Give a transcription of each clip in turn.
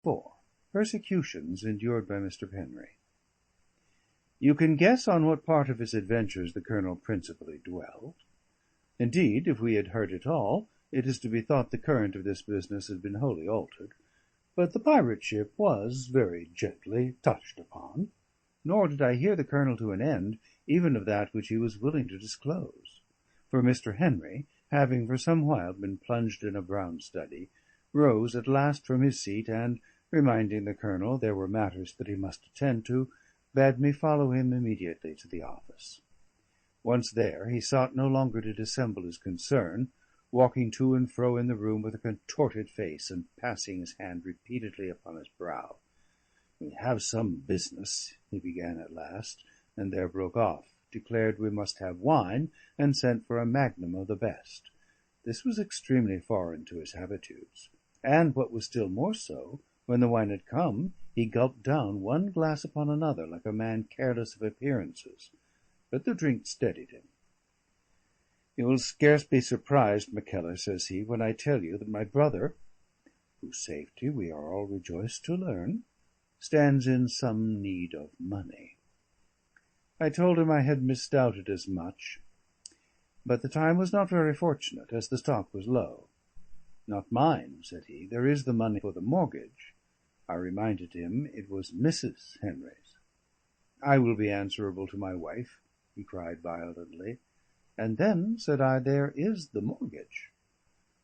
4. Persecutions endured by Mr. Henry. You can guess on what part of his adventures the Colonel principally dwelt. Indeed, if we had heard it all, it is to be thought the current of this business had been wholly altered. But the pirate ship was very gently touched upon, nor did I hear the Colonel to an end, even of that which he was willing to disclose. For Mr. Henry, having for some while been plunged in a brown study, rose at last from his seat, and, reminding the Colonel there were matters that he must attend to, bade me follow him immediately to the office. Once there, he sought no longer to dissemble his concern, walking to and fro in the room with a contorted face, and passing his hand repeatedly upon his brow. "We have some business," he began at last, and there broke off, declared we must have wine, and sent for a magnum of the best. This was extremely foreign to his habitudes; and what was still more so, when the wine had come, he gulped down one glass upon another, like a man careless of appearances. But the drink steadied him. "You will scarce be surprised, Mackellar," says he, "when I tell you that my brother, whose safety we are all rejoiced to learn, stands in some need of money." I told him I had misdoubted as much, but the time was not very fortunate, as the stock was low. "Not mine," said he. "There is the money for the mortgage." I reminded him it was Mrs. Henry's. "I will be answerable to my wife," he cried violently. "And then," said I, "there is the mortgage."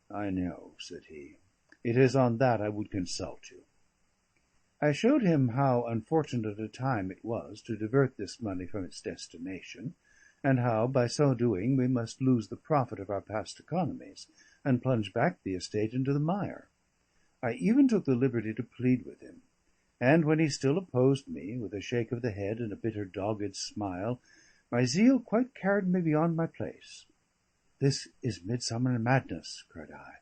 "I know," said he. "It is on that I would consult you." I showed him how unfortunate a time it was to divert this money from its destination, and how, by so doing, we must lose the profit of our past economies, and plunge back the estate into the mire. I even took the liberty to plead with him; and when he still opposed me, with a shake of the head and a bitter dogged smile, my zeal quite carried me beyond my place. "This is midsummer madness," cried I,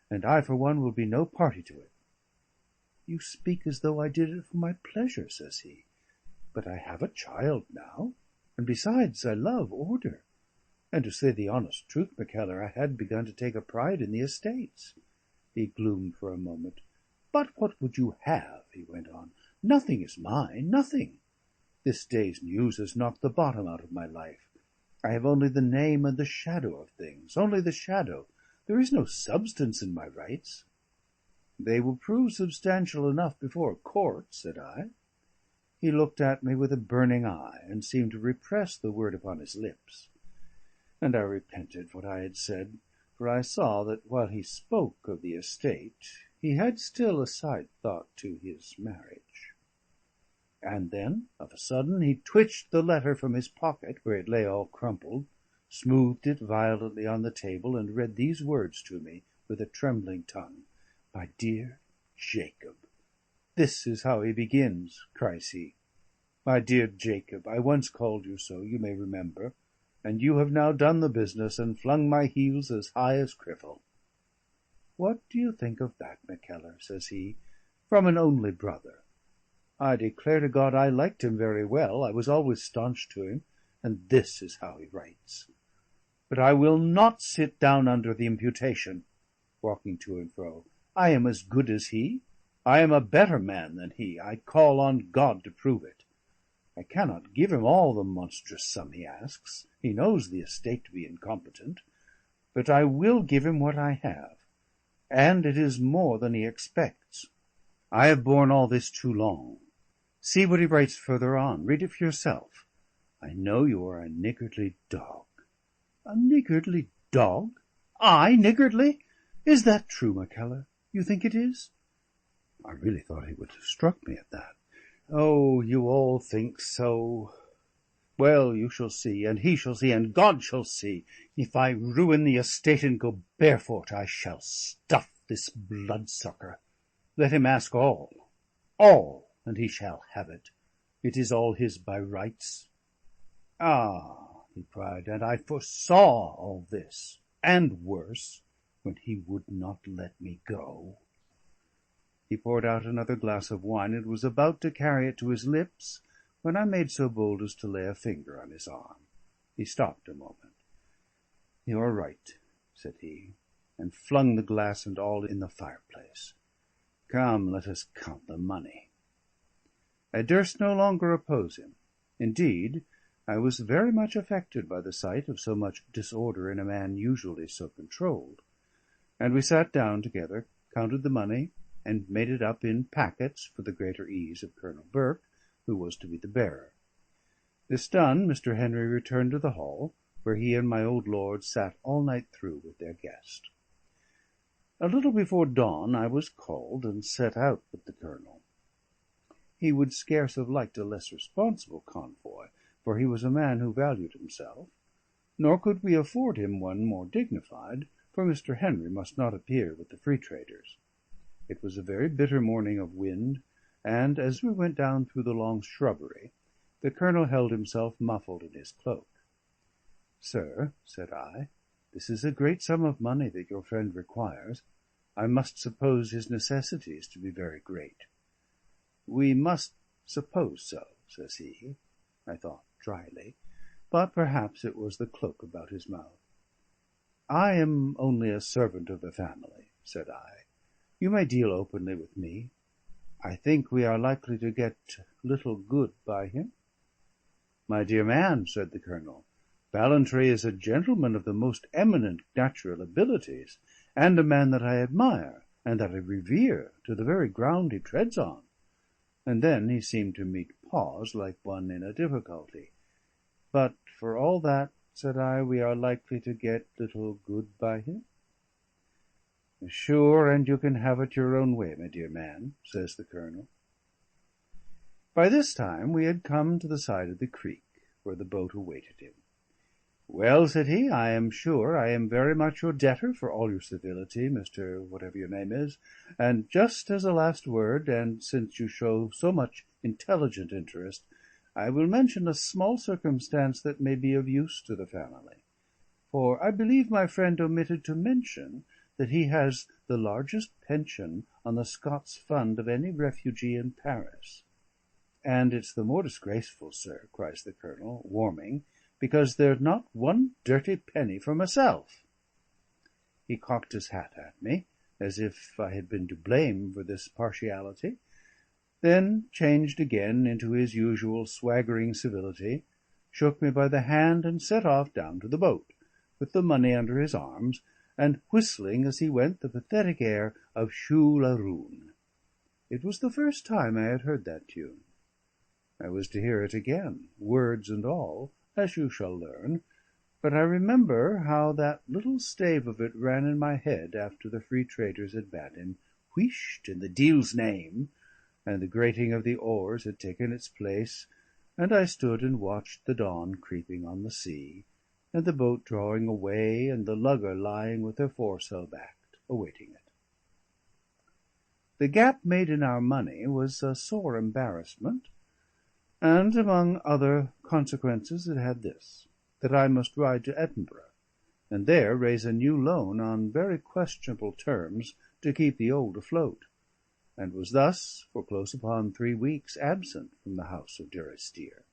"and I for one will be no party to it." "You speak as though I did it for my pleasure," says he. "But I have a child now, and besides I love order. And to say the honest truth, Mackellar, I had begun to take a pride in the estates." He gloomed for a moment. "But what would you have?" he went on. "Nothing is mine, nothing. This day's news has knocked the bottom out of my life. I have only the name and the shadow of things, only the shadow. There is no substance in my rights." "They will prove substantial enough before a court," said I. He looked at me with a burning eye, and seemed to repress the word upon his lips. And I repented what I had said, for I saw that while he spoke of the estate, he had still a side thought to his marriage. And then, of a sudden, he twitched the letter from his pocket, where it lay all crumpled, smoothed it violently on the table, and read these words to me with a trembling tongue: "My dear Jacob." "This is how he begins," cries he. "My dear Jacob, I once called you so, you may remember, and you have now done the business, and flung my heels as high as Criffel." "What do you think of that, Mackellar?" says he, "from an only brother? I declare to God I liked him very well, I was always staunch to him, and this is how he writes. But I will not sit down under the imputation," walking to and fro. "I am as good as he. I am a better man than he. I call on God to prove it. I cannot give him all the monstrous sum he asks. He knows the estate to be incompetent. But I will give him what I have, and it is more than he expects. I have borne all this too long. See what he writes further on. Read it for yourself. I know you are a niggardly dog." "A niggardly dog? I niggardly? Is that true, Mackellar? You think it is?" I really thought he would have struck me at that. "Oh, you all think so. Well, you shall see, and he shall see, and God shall see. If I ruin the estate and go barefoot, I shall stuff this bloodsucker. Let him ask all, and he shall have it. It is all his by rights." "Ah," he cried, "and I foresaw all this, and worse, when he would not let me go." He poured out another glass of wine, and was about to carry it to his lips, when I made so bold as to lay a finger on his arm. He stopped a moment. "You are right," said he, and flung the glass and all in the fireplace. Come, let us count the money." I durst no longer oppose him. Indeed, I was very much affected by the sight of so much disorder in a man usually so controlled; and we sat down together, counted the money, and made it up in packets for the greater ease of Colonel Burke, who was to be the bearer. This done, Mr. Henry returned to the hall, where he and my old lord sat all night through with their guest. A little before dawn I was called, and set out with the Colonel. He would scarce have liked a less responsible convoy, for he was a man who valued himself; nor could we afford him one more dignified, for Mr. Henry must not appear with the free traders. It was a very bitter morning of wind, and as we went down through the long shrubbery, the Colonel held himself muffled in his cloak. "Sir," said I, "this is a great sum of money that your friend requires. I must suppose his necessities to be very great." "We must suppose so," says he, I thought dryly, but perhaps it was the cloak about his mouth. "I am only a servant of the family," said I. "You may deal openly with me. I think we are likely to get little good by him." "My dear man," said the Colonel, "Ballantrae is a gentleman of the most eminent natural abilities, and a man that I admire and that I revere to the very ground he treads on." And then he seemed to me to pause, like one in a difficulty. "But for all that," said I, "we are likely to get little good by him?" "Sure, and you can have it your own way, my dear man," says the Colonel. By this time we had come to the side of the creek, where the boat awaited him. "Well," said he, "I am sure I am very much your debtor for all your civility, Mr. whatever your name is; and just as a last word, and since you show so much intelligent interest, I will mention a small circumstance that may be of use to the family. For I believe my friend omitted to mention that he has the largest pension on the Scots Fund of any refugee in Paris. And it's the more disgraceful, sir," cries the Colonel, warming, "because there's not one dirty penny for myself." He cocked his hat at me, as if I had been to blame for this partiality, then changed again into his usual swaggering civility, shook me by the hand, and set off down to the boat, with the money under his arms, and whistling as he went the pathetic air of Shule Laroon. It was the first time I had heard that tune. I was to hear it again, words and all, as you shall learn, but I remember how that little stave of it ran in my head after the free traders had bade him "Wheesht, in the deil's name," and the grating of the oars had taken its place, and I stood and watched the dawn creeping on the sea, and the boat drawing away, and the lugger lying with her foresail backed, awaiting it. The gap made in our money was a sore embarrassment, and among other consequences it had this, that I must ride to Edinburgh, and there raise a new loan on very questionable terms to keep the old afloat, and was thus for close upon 3 weeks absent from the house of Durrisdeer.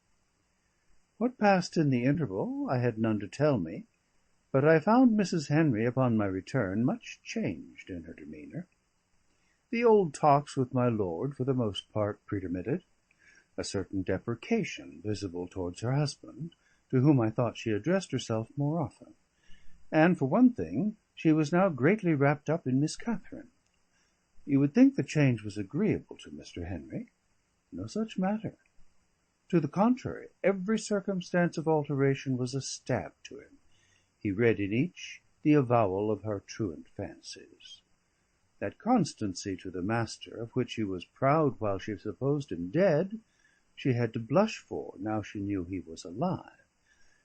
What passed in the interval I had none to tell me, but I found Mrs. Henry, upon my return, much changed in her demeanour. The old talks with my lord for the most part pretermitted, a certain deprecation visible towards her husband, to whom I thought she addressed herself more often; and for one thing, she was now greatly wrapped up in Miss Katharine. You would think the change was agreeable to Mr. Henry. No such matter. To the contrary, every circumstance of alteration was a stab to him. He read in each the avowal of her truant fancies. That constancy to the Master, of which she was proud while she supposed him dead, she had to blush for now she knew he was alive,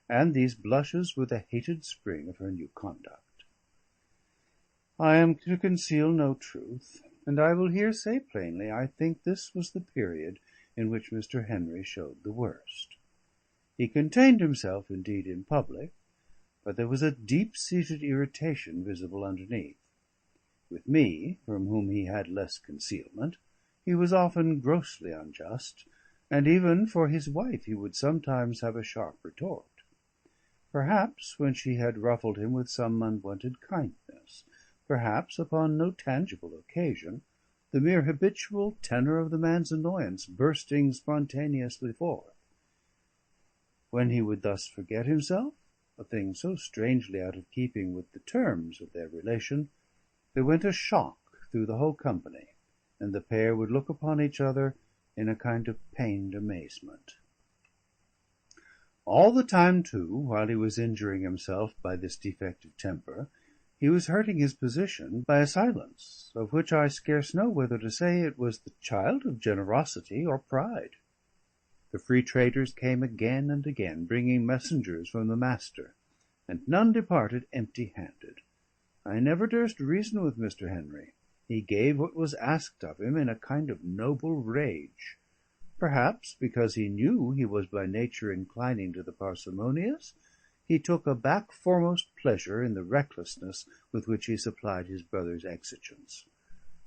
and these blushes were the hated spring of her new conduct. I am to conceal no truth, and I will here say plainly, I think this was the period in which Mr. Henry showed the worst. He contained himself indeed in public, but there was a deep-seated irritation visible underneath. With me, from whom he had less concealment, he was often grossly unjust, and even for his wife he would sometimes have a sharp retort. Perhaps when she had ruffled him with some unwonted kindness, perhaps upon no tangible occasion, the mere habitual tenor of the man's annoyance bursting spontaneously forth. When he would thus forget himself, a thing so strangely out of keeping with the terms of their relation, there went a shock through the whole company, and the pair would look upon each other in a kind of pained amazement. All the time, too, while he was injuring himself by this defect of temper, he was hurting his position by a silence, of which I scarce know whether to say it was the child of generosity or pride. The free traders came again and again, bringing messengers from the Master, and none departed empty-handed. I never durst reason with Mr. Henry. He gave what was asked of him in a kind of noble rage. Perhaps because he knew he was by nature inclining to the parsimonious, he took a back-foremost pleasure in the recklessness with which he supplied his brother's exigence.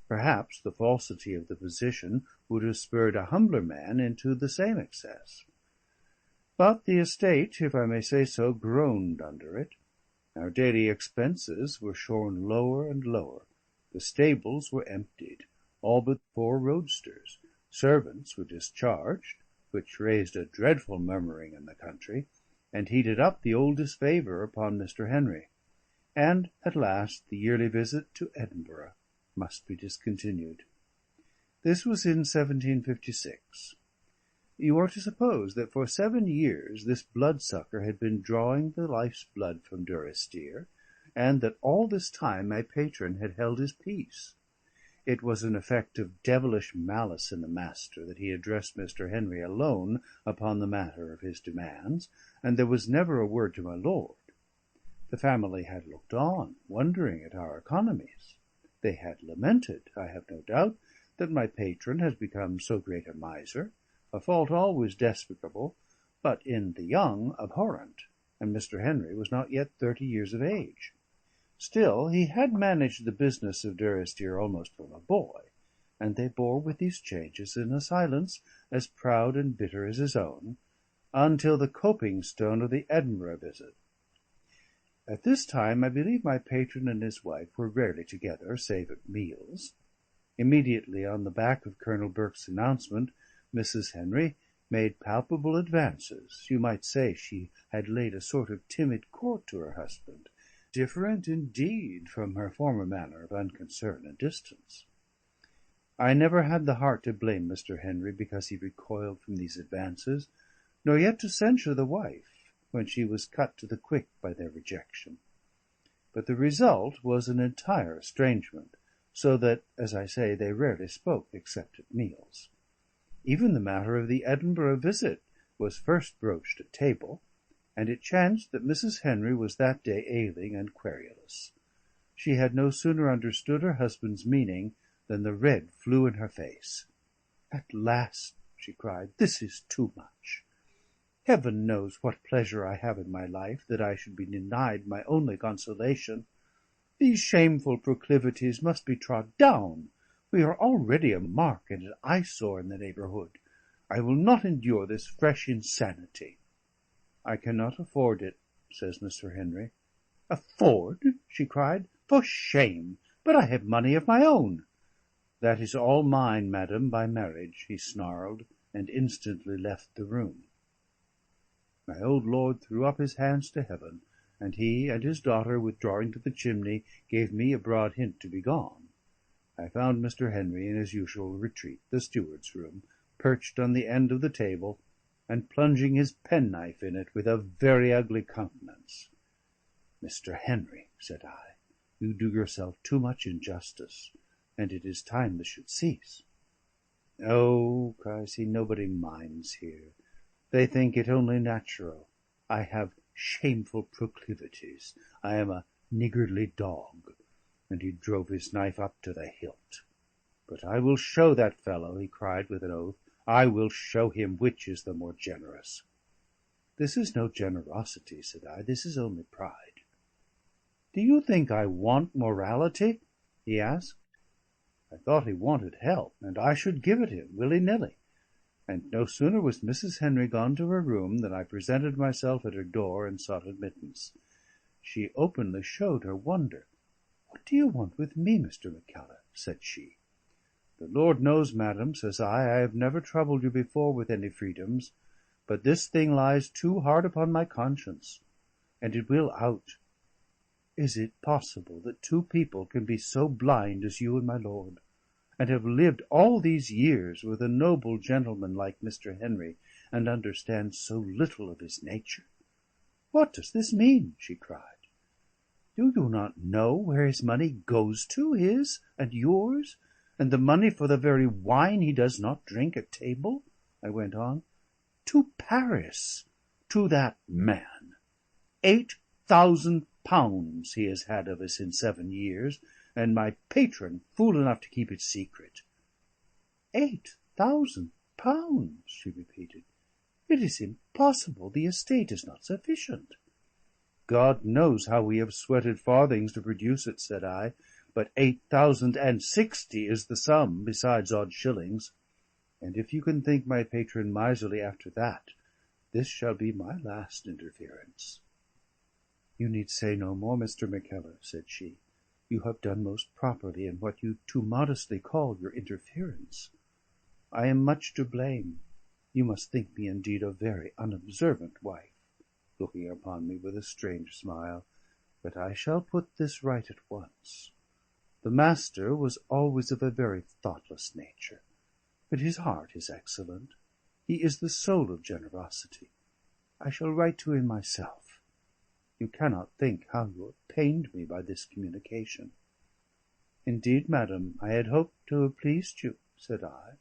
Perhaps the falsity of the position would have spurred a humbler man into the same excess. But the estate, if I may say so, groaned under it. Our daily expenses were shorn lower and lower. The stables were emptied, all but 4 roadsters. Servants were discharged, which raised a dreadful murmuring in the country, and heated up the old disfavour upon Mr. Henry. And at last the yearly visit to Edinburgh must be discontinued. This was in 1756. You are to suppose that for 7 years this bloodsucker had been drawing the life's blood from Durrisdeer, and that all this time my patron had held his peace. It was an effect of devilish malice in the Master that he addressed Mr. Henry alone upon the matter of his demands, and there was never a word to my lord. The family had looked on, wondering at our economies. They had lamented, I have no doubt, that my patron has become so great a miser, a fault always despicable, but in the young abhorrent, and Mr. Henry was not yet 30 years of age. Still, he had managed the business of Durrisdeer almost from a boy, and they bore with these changes in a silence as proud and bitter as his own, until the coping stone of the Edinburgh visit. At this time I believe my patron and his wife were rarely together, save at meals. Immediately on the back of Colonel Burke's announcement, Mrs. Henry made palpable advances. You might say she had laid a sort of timid court to her husband, different indeed from her former manner of unconcern and distance. I never had the heart to blame Mr. Henry because he recoiled from these advances, nor yet to censure the wife when she was cut to the quick by their rejection. But the result was an entire estrangement, so that, as I say, they rarely spoke except at meals. Even the matter of the Edinburgh visit was first broached at table, and it chanced that Mrs. Henry was that day ailing and querulous. She had no sooner understood her husband's meaning than the red flew in her face. "At last," she cried, "this is too much. Heaven knows what pleasure I have in my life, that I should be denied my only consolation. These shameful proclivities must be trod down. We are already a mark and an eyesore in the neighbourhood. I will not endure this fresh insanity." "I cannot afford it," says Mr. Henry. "Afford?" she cried. "For shame! But I have money of my own." "That is all mine, madam, by marriage," he snarled, and instantly left the room. My old lord threw up his hands to heaven, and he and his daughter, withdrawing to the chimney, gave me a broad hint to be gone. I found Mr. Henry in his usual retreat, the steward's room, perched on the end of the table, and plunging his penknife in it with a very ugly countenance. "Mr. Henry," said I, "you do yourself too much injustice, and it is time this should cease." "Oh," cries he, "nobody minds here. They think it only natural. I have shameful proclivities. I am a niggardly dog." And he drove his knife up to the hilt. "But I will show that fellow," he cried with an oath, "I will show him which is the more generous." "This is no generosity," said I. "This is only pride." "Do you think I want morality?" he asked. I thought he wanted help, and I should give it him willy-nilly. And no sooner was Mrs. Henry gone to her room than I presented myself at her door and sought admittance. She openly showed her wonder. "What do you want with me, Mr. Mackellar?" said she. The Lord knows, madam, says I have never troubled you before with any freedoms, but this thing lies too hard upon my conscience, and it will out. Is it possible that two people can be so blind as you and my lord, and have lived all these years with a noble gentleman like Mr. Henry, and understand so little of his nature? What does this mean?" she cried. "Do you not know where his money goes to, his and yours, and the money for the very wine he does not drink at table?" I went on. "To Paris, to that man. £8,000 he has had of us in 7 years, and my patron fool enough to keep it secret." "£8,000!" she repeated. "It is impossible. The estate is not sufficient." "God knows how we have sweated farthings to produce it," said I, "but 8,060 is the sum, besides odd shillings. And if you can think my patron miserly after that, this shall be my last interference." "You need say no more, Mr. Mackellar," said she. "You have done most properly in what you too modestly call your interference. I am much to blame. You must think me indeed a very unobservant wife," looking upon me with a strange smile, "but I shall put this right at once. The Master was always of a very thoughtless nature, but his heart is excellent. He is the soul of generosity. I shall write to him myself. You cannot think how you have pained me by this communication." "Indeed, madam, I had hoped to have pleased you," said I,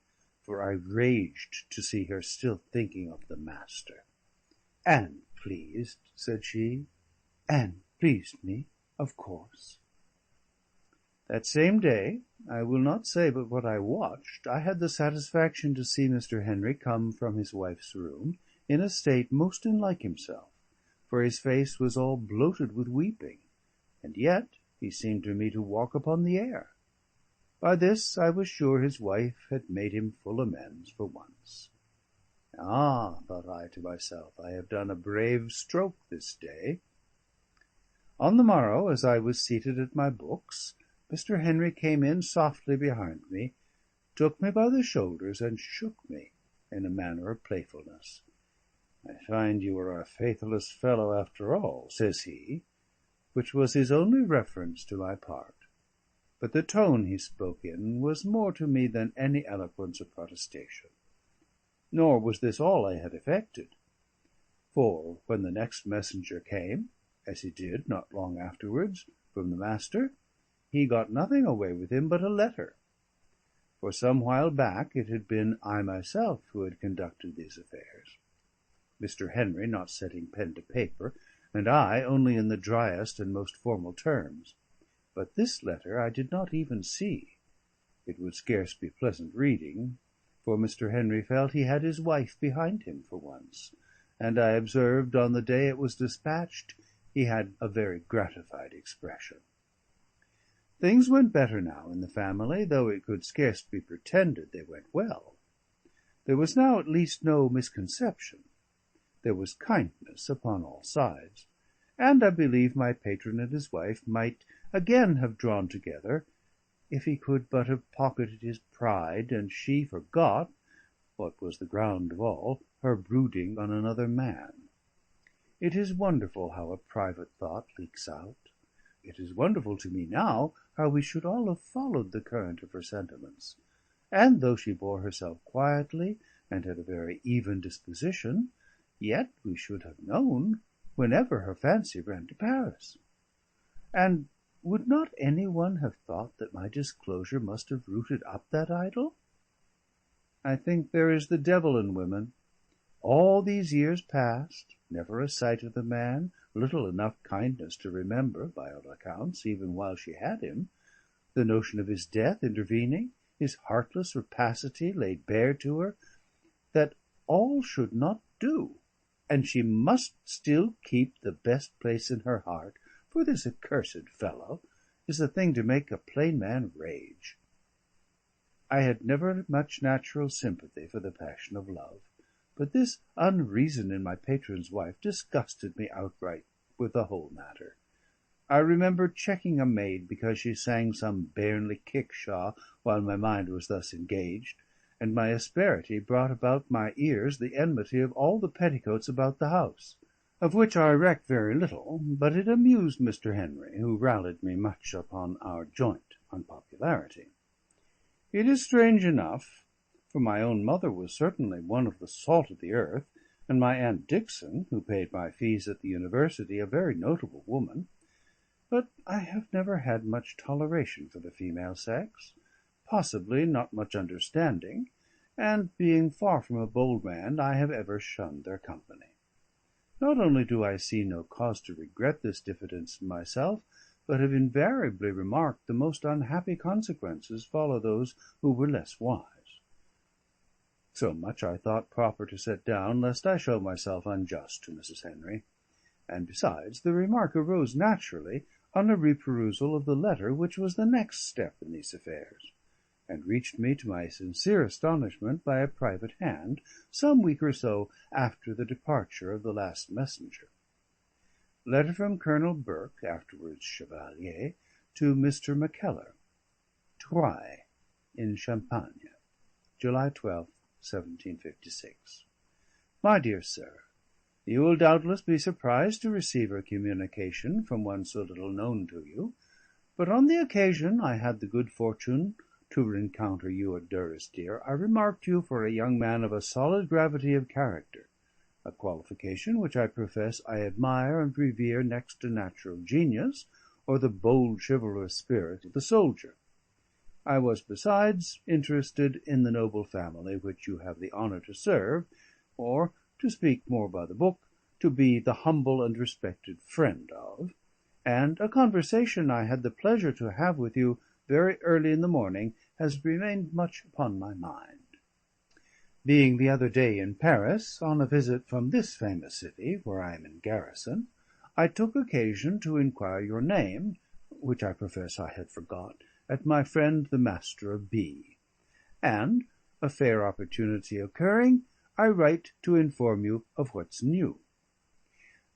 for I raged to see her still thinking of the Master. "And pleased," said she, "and pleased me, of course." That same day, I will not say but what I watched, I had the satisfaction to see Mr. Henry come from his wife's room in a state most unlike himself, for his face was all bloated with weeping, and yet he seemed to me to walk upon the air. By this I was sure his wife had made him full amends for once. "Ah," thought I to myself, "I have done a brave stroke this day." On the morrow, as I was seated at my books, Mr. Henry came in softly behind me, took me by the shoulders, and shook me in a manner of playfulness. "I find you are a faithless fellow after all," says he, which was his only reference to my part. But the tone he spoke in was more to me than any eloquence of protestation. Nor was this all I had effected. For when the next messenger came, as he did not long afterwards, from the Master, he got nothing away with him but a letter. For some while back it had been I myself who had conducted these affairs, Mr. Henry not setting pen to paper, and I only in the driest and most formal terms. But this letter I did not even see. It would scarce be pleasant reading, for Mr. Henry felt he had his wife behind him for once, and I observed on the day it was dispatched he had a very gratified expression. Things went better now in the family, though it could scarce be pretended they went well. There was now at least no misconception. There was kindness upon all sides, and I believe my patron and his wife might again have drawn together, if he could but have pocketed his pride, and she forgot, what was the ground of all, her brooding on another man. It is wonderful how a private thought leaks out. It is wonderful to me now how we should all have followed the current of her sentiments; and though she bore herself quietly, and had a very even disposition, yet we should have known whenever her fancy ran to Paris. And would not any one have thought that my disclosure must have rooted up that idol? I think there is the devil in women. All these years past, never a sight of the man, little enough kindness to remember, by all accounts, even while she had him, the notion of his death intervening, his heartless rapacity laid bare to her, that all should not do, and she must still keep the best place in her heart for this accursed fellow, is a thing to make a plain man rage. I had never much natural sympathy for the passion of love, but this unreason in my patron's wife disgusted me outright with the whole matter. I remember checking a maid because she sang some bairnly kickshaw while my mind was thus engaged, and my asperity brought about my ears the enmity of all the petticoats about the house, of which I recked very little, but it amused Mr. Henry, who rallied me much upon our joint unpopularity. It is strange enough, for my own mother was certainly one of the salt of the earth, and my Aunt Dickson, who paid my fees at the university, a very notable woman. But I have never had much toleration for the female sex, possibly not much understanding, and being far from a bold man, I have ever shunned their company. Not only do I see no cause to regret this diffidence in myself, but have invariably remarked the most unhappy consequences follow those who were less wise. So much I thought proper to set down, lest I show myself unjust to Mrs. Henry; and besides, the remark arose naturally on a reperusal of the letter which was the next step in these affairs, and reached me to my sincere astonishment by a private hand, some week or so after the departure of the last messenger. Letter from Colonel Burke, afterwards Chevalier, to Mr. Mackellar, Troyes, in Champagne, July 12, 1756. My dear Sir, you will doubtless be surprised to receive a communication from one so little known to you, but on the occasion I had the good fortune to encounter you at Durrisdeer, I remarked you for a young man of a solid gravity of character, a qualification which I profess I admire and revere next to natural genius, or the bold chivalrous spirit of the soldier. I was besides interested in the noble family which you have the honour to serve, or, to speak more by the book, to be the humble and respected friend of, and a conversation I had the pleasure to have with you very early in the morning has remained much upon my mind. Being the other day in Paris, on a visit from this famous city, where I am in garrison, I took occasion to inquire your name, which I profess I had forgot, at my friend the Master of B. And, a fair opportunity occurring, I write to inform you of what's new.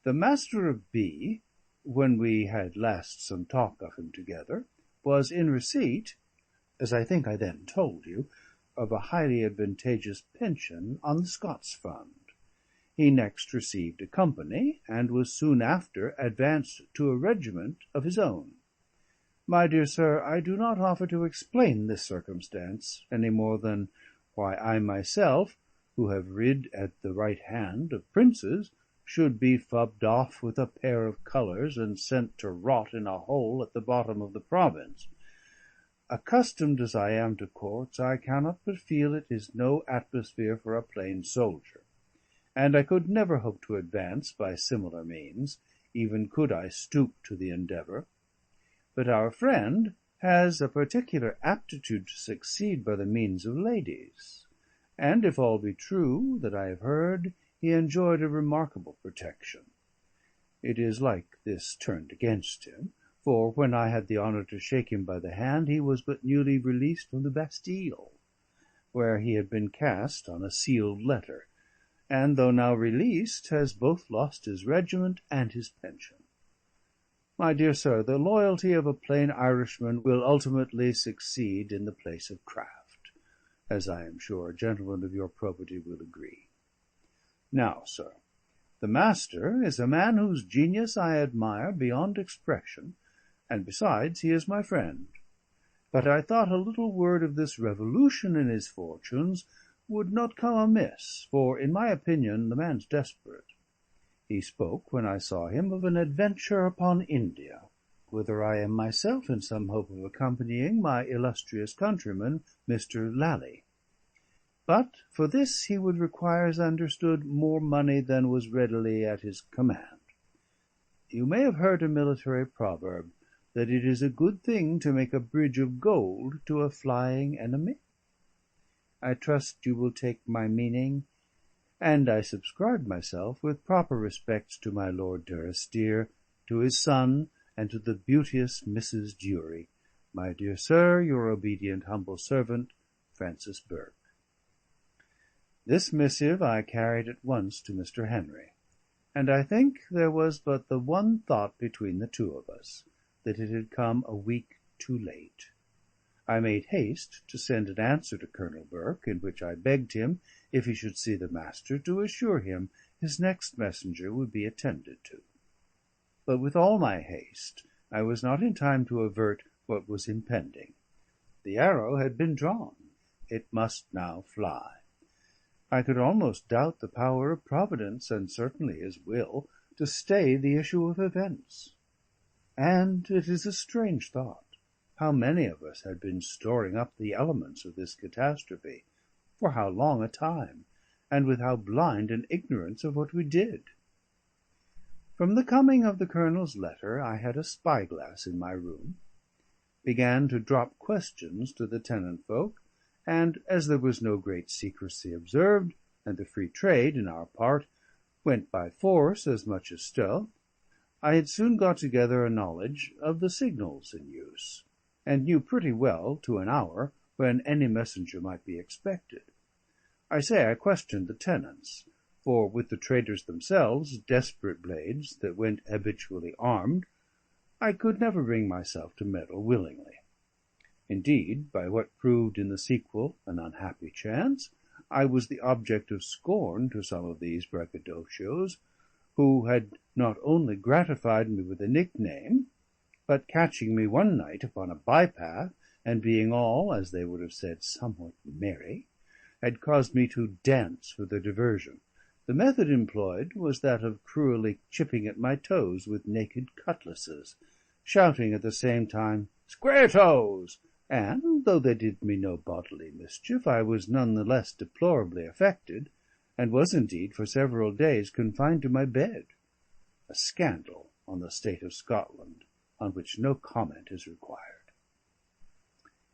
The Master of B, when we had last some talk of him together, was in receipt, as I think I then told you, of a highly advantageous pension on the Scots Fund. He next received a company, and was soon after advanced to a regiment of his own. My dear sir, I do not offer to explain this circumstance, any more than why I myself, who have rid at the right hand of princes, should be fubbed off with a pair of colours and sent to rot in a hole at the bottom of the province. Accustomed as I am to courts, I cannot but feel it is no atmosphere for a plain soldier, and I could never hope to advance by similar means, even could I stoop to the endeavour. But our friend has a particular aptitude to succeed by the means of ladies, and if all be true that I have heard, he enjoyed a remarkable protection. It is like this turned against him, for when I had the honour to shake him by the hand, he was but newly released from the Bastille, where he had been cast on a sealed letter, and though now released, has both lost his regiment and his pension. My dear sir, the loyalty of a plain Irishman will ultimately succeed in the place of craft, as I am sure a gentleman of your probity will agree. Now, sir, the Master is a man whose genius I admire beyond expression, and besides he is my friend. But I thought a little word of this revolution in his fortunes would not come amiss, for, in my opinion, the man's desperate. He spoke, when I saw him, of an adventure upon India, whither I am myself in some hope of accompanying my illustrious countryman, Mr. Lally. But for this he would require, as understood, more money than was readily at his command. You may have heard a military proverb, that it is a good thing to make a bridge of gold to a flying enemy. I trust you will take my meaning, and I subscribe myself with proper respects to my Lord Durrisdeer, to his son, and to the beauteous Mrs. Dury. My dear sir, your obedient humble servant, Francis Burke. This missive I carried at once to Mr. Henry, and I think there was but the one thought between the two of us, that it had come a week too late. I made haste to send an answer to Colonel Burke, in which I begged him, if he should see the Master, to assure him his next messenger would be attended to. But with all my haste, I was not in time to avert what was impending. The arrow had been drawn. It must now fly. I could almost doubt the power of Providence, and certainly His will, to stay the issue of events. And it is a strange thought, how many of us had been storing up the elements of this catastrophe, for how long a time, and with how blind an ignorance of what we did. From the coming of the Colonel's letter I had a spy-glass in my room, began to drop questions to the tenant folk, and, as there was no great secrecy observed, and the free trade, in our part, went by force as much as stealth, I had soon got together a knowledge of the signals in use, and knew pretty well, to an hour, when any messenger might be expected. I say I questioned the tenants, for with the traders themselves, desperate blades that went habitually armed, I could never bring myself to meddle willingly. Indeed, by what proved in the sequel an unhappy chance, I was the object of scorn to some of these braggadocios, who had not only gratified me with a nickname, but catching me one night upon a by-path, and being all, as they would have said, somewhat merry, had caused me to dance for their diversion. The method employed was that of cruelly chipping at my toes with naked cutlasses, shouting at the same time, "Square toes!" And, though they did me no bodily mischief, I was none the less deplorably affected, and was indeed for several days confined to my bed. A scandal on the state of Scotland, on which no comment is required.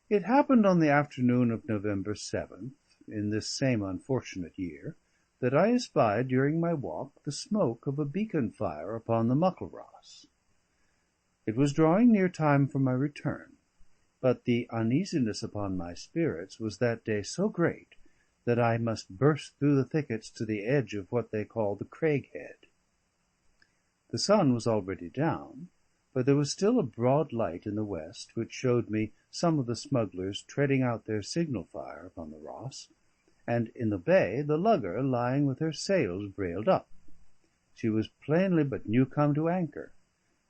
It happened on the afternoon of November 7th, in this same unfortunate year, that I espied during my walk the smoke of a beacon fire upon the Muckleross. It was drawing near time for my return, but the uneasiness upon my spirits was that day so great that I must burst through the thickets to the edge of what they call the Craighead. The sun was already down, but there was still a broad light in the west, which showed me some of the smugglers treading out their signal fire upon the Ross, and in the bay the lugger lying with her sails brailed up. She was plainly but new come to anchor,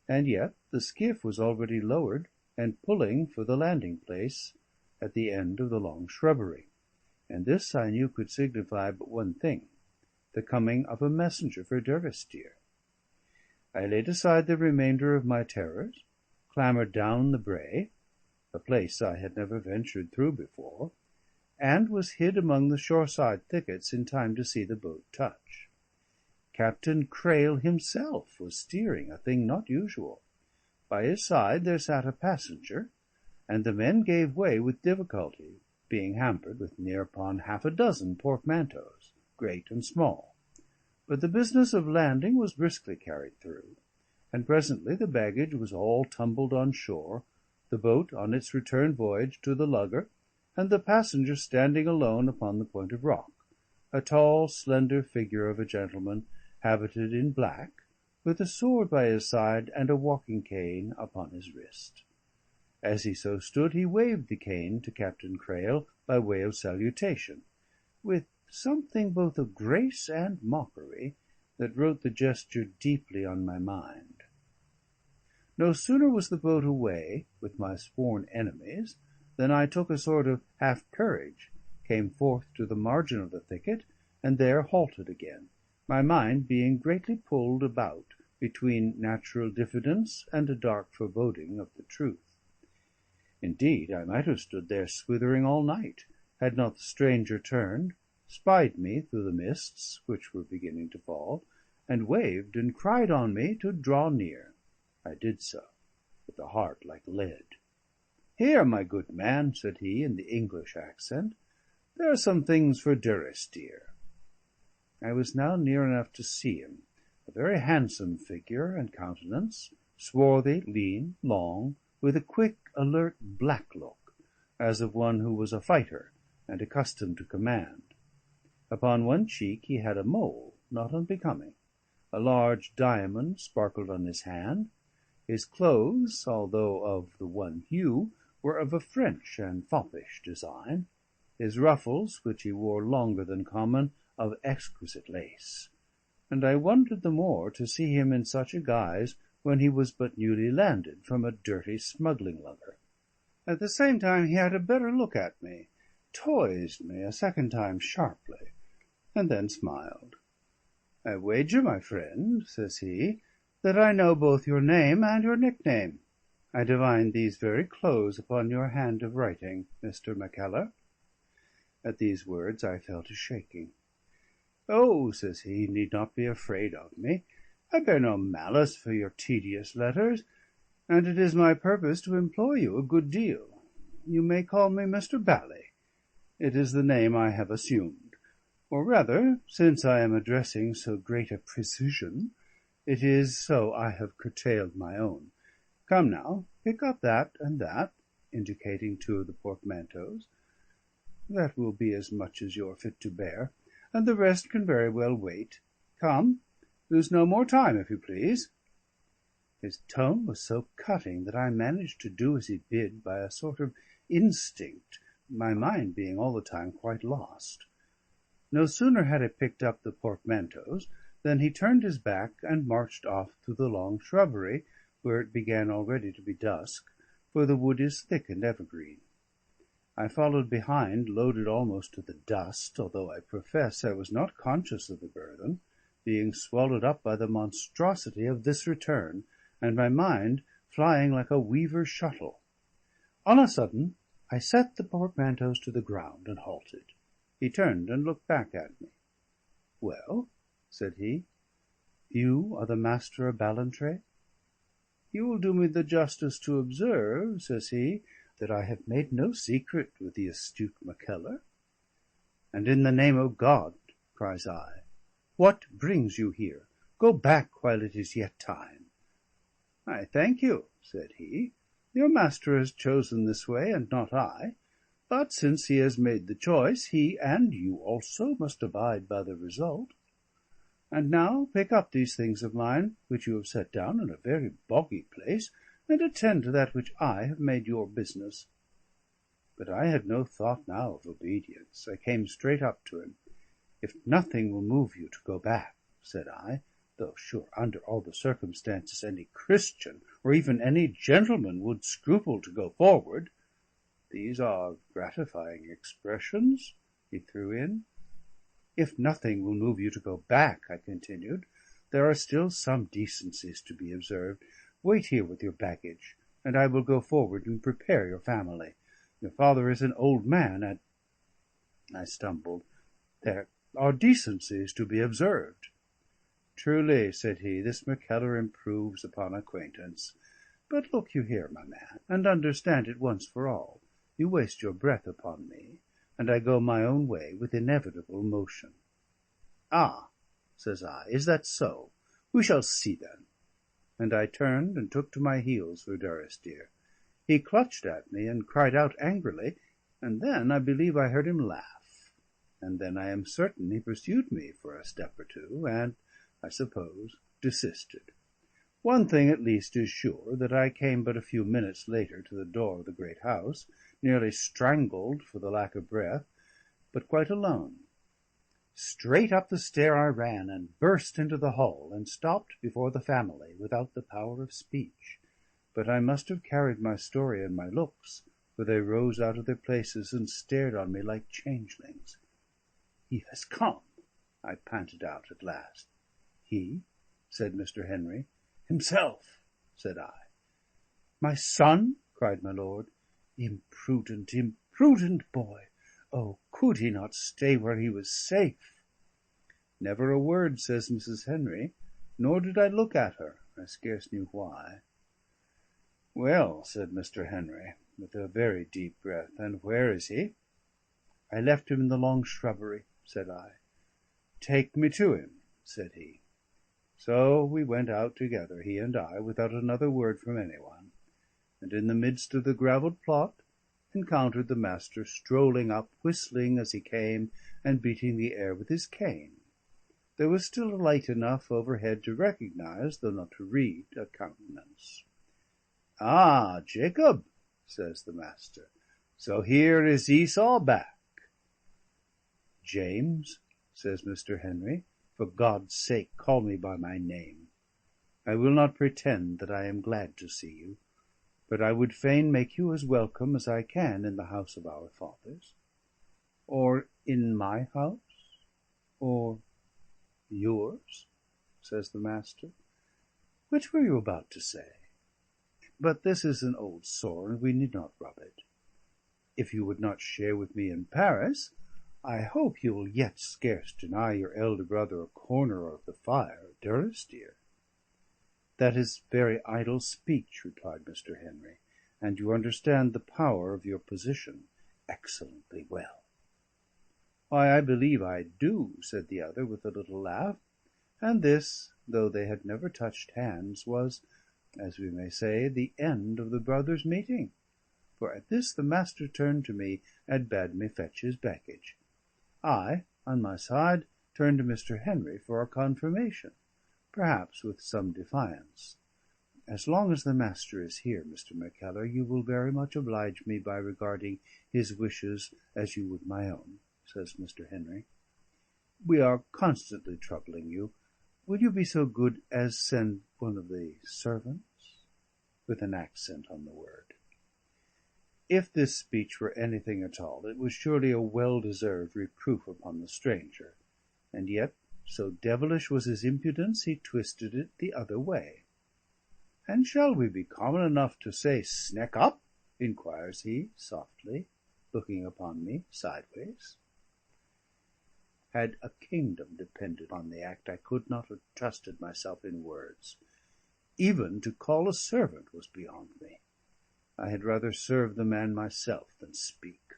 and yet the skiff was already lowered and pulling for the landing-place at the end of the long shrubbery, and this I knew could signify but one thing, the coming of a messenger for Durrisdeer. I laid aside the remainder of my terrors, clambered down the brae, a place I had never ventured through before, and was hid among the shoreside thickets in time to see the boat touch. Captain Crail himself was steering, a thing not usual. By his side there sat a passenger, and the men gave way with difficulty, being hampered with near upon half a dozen portmanteaus, great and small. But the business of landing was briskly carried through, and presently the baggage was all tumbled on shore, the boat on its return voyage to the lugger, and the passenger standing alone upon the point of rock, a tall, slender figure of a gentleman, habited in black, with a sword by his side and a walking cane upon his wrist. As he so stood, he waved the cane to Captain Crail by way of salutation, with something both of grace and mockery that wrote the gesture deeply on my mind. No sooner was the boat away with my sworn enemies than I took a sort of half courage, came forth to the margin of the thicket, and there halted again, my mind being greatly pulled about between natural diffidence and a dark foreboding of the truth. Indeed, I might have stood there swithering all night, had not the stranger turned, spied me through the mists, which were beginning to fall, and waved and cried on me to draw near. I did so, with a heart like lead. "Here, my good man," said he, in the English accent, "there are some things for Durrisdeer." I was now near enough to see him, a very handsome figure and countenance, swarthy, lean, long, with a quick, alert, black look, as of one who was a fighter and accustomed to command. Upon one cheek he had a mole, not unbecoming, A large diamond sparkled on his hand. His clothes, although of the one hue, were of a French and foppish design; his ruffles, which he wore longer than common, of exquisite lace; and I wondered the more to see him in such a guise when he was but newly landed from a dirty smuggling lugger. At the same time he had a better look at me, toised me a second time sharply, and then smiled. "I wager, my friend," says he, "that I know both your name and your nickname. I divine these very close upon your hand of writing, Mr. Mackellar." At these words I fell to shaking. "O," says he, "you need not be afraid of me. I bear no malice for your tedious letters, and it is my purpose to employ you a good deal. You may call me Mr. Bally. It is the name I have assumed; or rather, since I am addressing so great a precision, it is so I have curtailed my own. Come now, pick up that and that," indicating two of the portmanteaus. "That will be as much as you're fit to bear, and the rest can very well wait. Come, lose no more time, if you please." His tone was so cutting that I managed to do as he bid by a sort of instinct, my mind being all the time quite lost. No sooner had I picked up the portmanteaus than he turned his back and marched off through the long shrubbery, where it began already to be dusk, for the wood is thick and evergreen. I followed behind, loaded almost to the dust, although I profess I was not conscious of the burthen, being swallowed up by the monstrosity of this return, and my mind flying like a weaver's shuttle. On a sudden I set the portmanteaus to the ground and halted. He turned and looked back at me. "Well?" said he. "You are the Master of Ballantrae?" "You will do me the justice to observe," says he, "that I have made no secret with the astute Mackellar." "And in the name of God," cries I, "what brings you here? Go back while it is yet time." "I thank you," said he. "Your master has chosen this way, and not I. But since he has made the choice, he, and you also, must abide by the result. And now pick up these things of mine, which you have set down in a very boggy place, and attend to that which I have made your business." But I had no thought now of obedience. I came straight up to him. "If nothing will move you to go back," said I, "though sure under all the circumstances any Christian, or even any gentleman, would scruple to go forward." "These are gratifying expressions," he threw in. "If nothing will move you to go back," I continued, "there are still some decencies to be observed. Wait here with your baggage, and I will go forward and prepare your family. Your father is an old man, and—" I stumbled. "There are decencies to be observed." "Truly," said he, "this Mackellar improves upon acquaintance. But look you here, my man, and understand it once for all. You waste your breath upon me, and I go my own way with inevitable motion." "Ah!" says I, "is that so? We shall see then." And I turned and took to my heels for Durrisdeer. He clutched at me and cried out angrily, and then I believe I heard him laugh; and then I am certain he pursued me for a step or two, and, I suppose, desisted. One thing at least is sure, that I came but a few minutes later to the door of the great house, nearly strangled for the lack of breath, but quite alone. Straight up the stair I ran, and burst into the hall, and stopped before the family, without the power of speech. But I must have carried my story in my looks, for they rose out of their places and stared on me like changelings. "He has come," I panted out at last. "He?" said Mr. Henry. "Himself," said I. "My son?" cried my lord. "Imprudent, imprudent boy! O, could he not stay where he was safe?" Never a word says Mrs. Henry, nor did I look at her, I scarce knew why. "Well," said Mr. Henry, with a very deep breath, "and where is he?" "I left him in the long shrubbery," said I. "Take me to him," said he. So we went out together, he and I, without another word from any one; and in the midst of the gravelled plot encountered the Master strolling up, whistling as he came, and beating the air with his cane. There was still light enough overhead to recognise, though not to read, a countenance. "Ah, Jacob," says the Master, "so here is Esau back." "James," says Mr. Henry, "for God's sake call me by my name. I will not pretend that I am glad to see you, but I would fain make you as welcome as I can in the house of our fathers. Or in my house, or yours," says the Master. "Which were you about to say? But this is an old sore, and we need not rub it. If you would not share with me in Paris, I hope you will yet scarce deny your elder brother a corner of the fire at Durrisdeer." "That is very idle speech," replied Mr. Henry, "and you understand the power of your position excellently well." "Why, I believe I do," said the other, with a little laugh; and this, though they had never touched hands, was, as we may say, the end of the brothers' meeting. For at this the Master turned to me and bade me fetch his baggage. I, on my side, turned to Mr. Henry for a confirmation, perhaps with some defiance. "As long as the Master is here, Mr. Mackellar, you will very much oblige me by regarding his wishes as you would my own," says Mr. Henry. "We are constantly troubling you. Will you be so good as send one of the servants?" with an accent on the word. If this speech were anything at all, it was surely a well-deserved reproof upon the stranger; and yet, so devilish was his impudence, he twisted it the other way. "And shall we be common enough to say 'Sneck up?'" inquires he, softly, looking upon me sideways. Had a kingdom depended on the act, I could not have trusted myself in words. Even to call a servant was beyond me. I had rather serve the man myself than speak;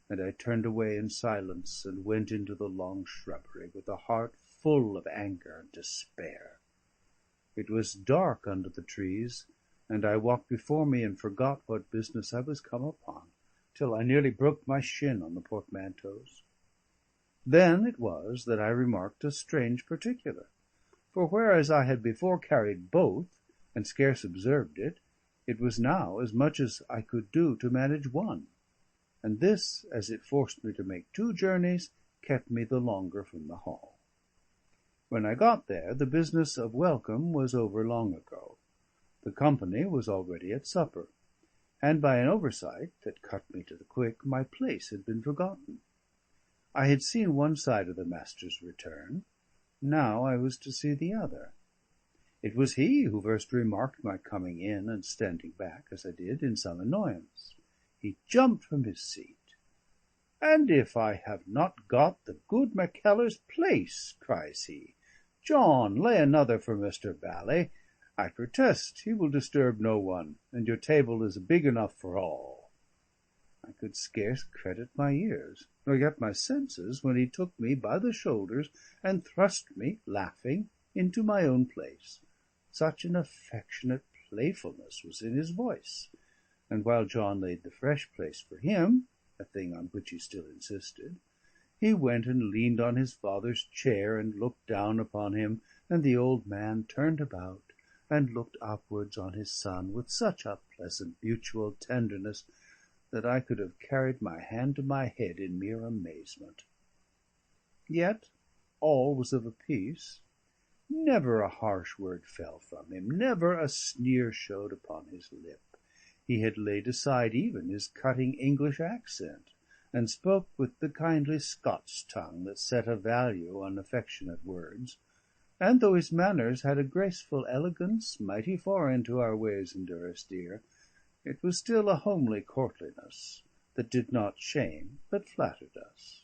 and I turned away in silence, and went into the long shrubbery, with a heart full of anger and despair. It was dark under the trees, and I walked before me and forgot what business I was come upon, till I nearly broke my shin on the portmanteaus. Then it was that I remarked a strange particular; for whereas I had before carried both, and scarce observed it, it was now as much as I could do to manage one; and this, as it forced me to make 2 journeys, kept me the longer from the hall. When I got there, the business of welcome was over long ago. The company was already at supper; and by an oversight that cut me to the quick, my place had been forgotten. I had seen one side of the Master's return; now I was to see the other. It was he who first remarked my coming in and standing back, as I did, in some annoyance. He jumped from his seat. "And if I have not got the good Mackellar's place!" cries he. "John, lay another for Mr. Bally. I protest he will disturb no one, and your table is big enough for all." I could scarce credit my ears, nor yet my senses, when he took me by the shoulders and thrust me, laughing, into my own place. Such an affectionate playfulness was in his voice; and while John laid the fresh place for him, a thing on which he still insisted, he went and leaned on his father's chair and looked down upon him, and the old man turned about and looked upwards on his son with such a pleasant mutual tenderness that I could have carried my hand to my head in mere amazement. Yet all was of a piece. Never a harsh word fell from him, never a sneer showed upon his lip. He had laid aside even his cutting English accent, and spoke with the kindly Scots tongue that set a value on affectionate words; and though his manners had a graceful elegance mighty foreign to our ways in Durrisdeer, it was still a homely courtliness that did not shame but flattered us.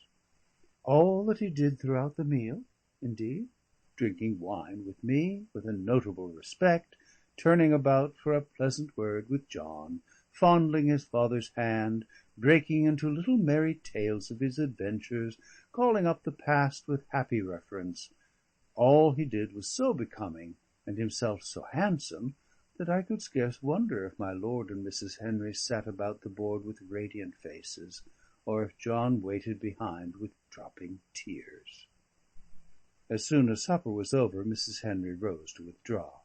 All that he did throughout the meal, indeed, drinking wine with me with a notable respect, turning about for a pleasant word with John, fondling his father's hand, breaking into little merry tales of his adventures, calling up the past with happy reference, all he did was so becoming, and himself so handsome, that I could scarce wonder if my lord and Mrs. Henry sat about the board with radiant faces, or if John waited behind with dropping tears. As soon as supper was over, Mrs. Henry rose to withdraw.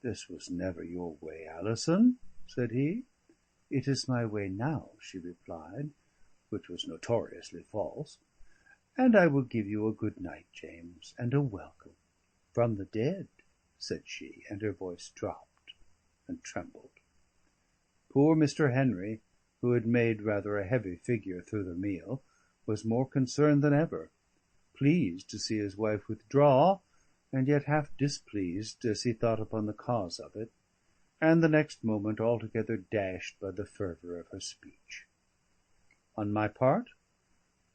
"This was never your way, Alison," said he. "It is my way now," she replied, which was notoriously false. "And I will give you a good night, James, and a welcome from the dead," said she, and her voice dropped and trembled. Poor Mr. Henry, who had made rather a heavy figure through the meal, was more concerned than ever, pleased to see his wife withdraw, and yet half displeased as he thought upon the cause of it, and the next moment altogether dashed by the fervour of her speech. On my part,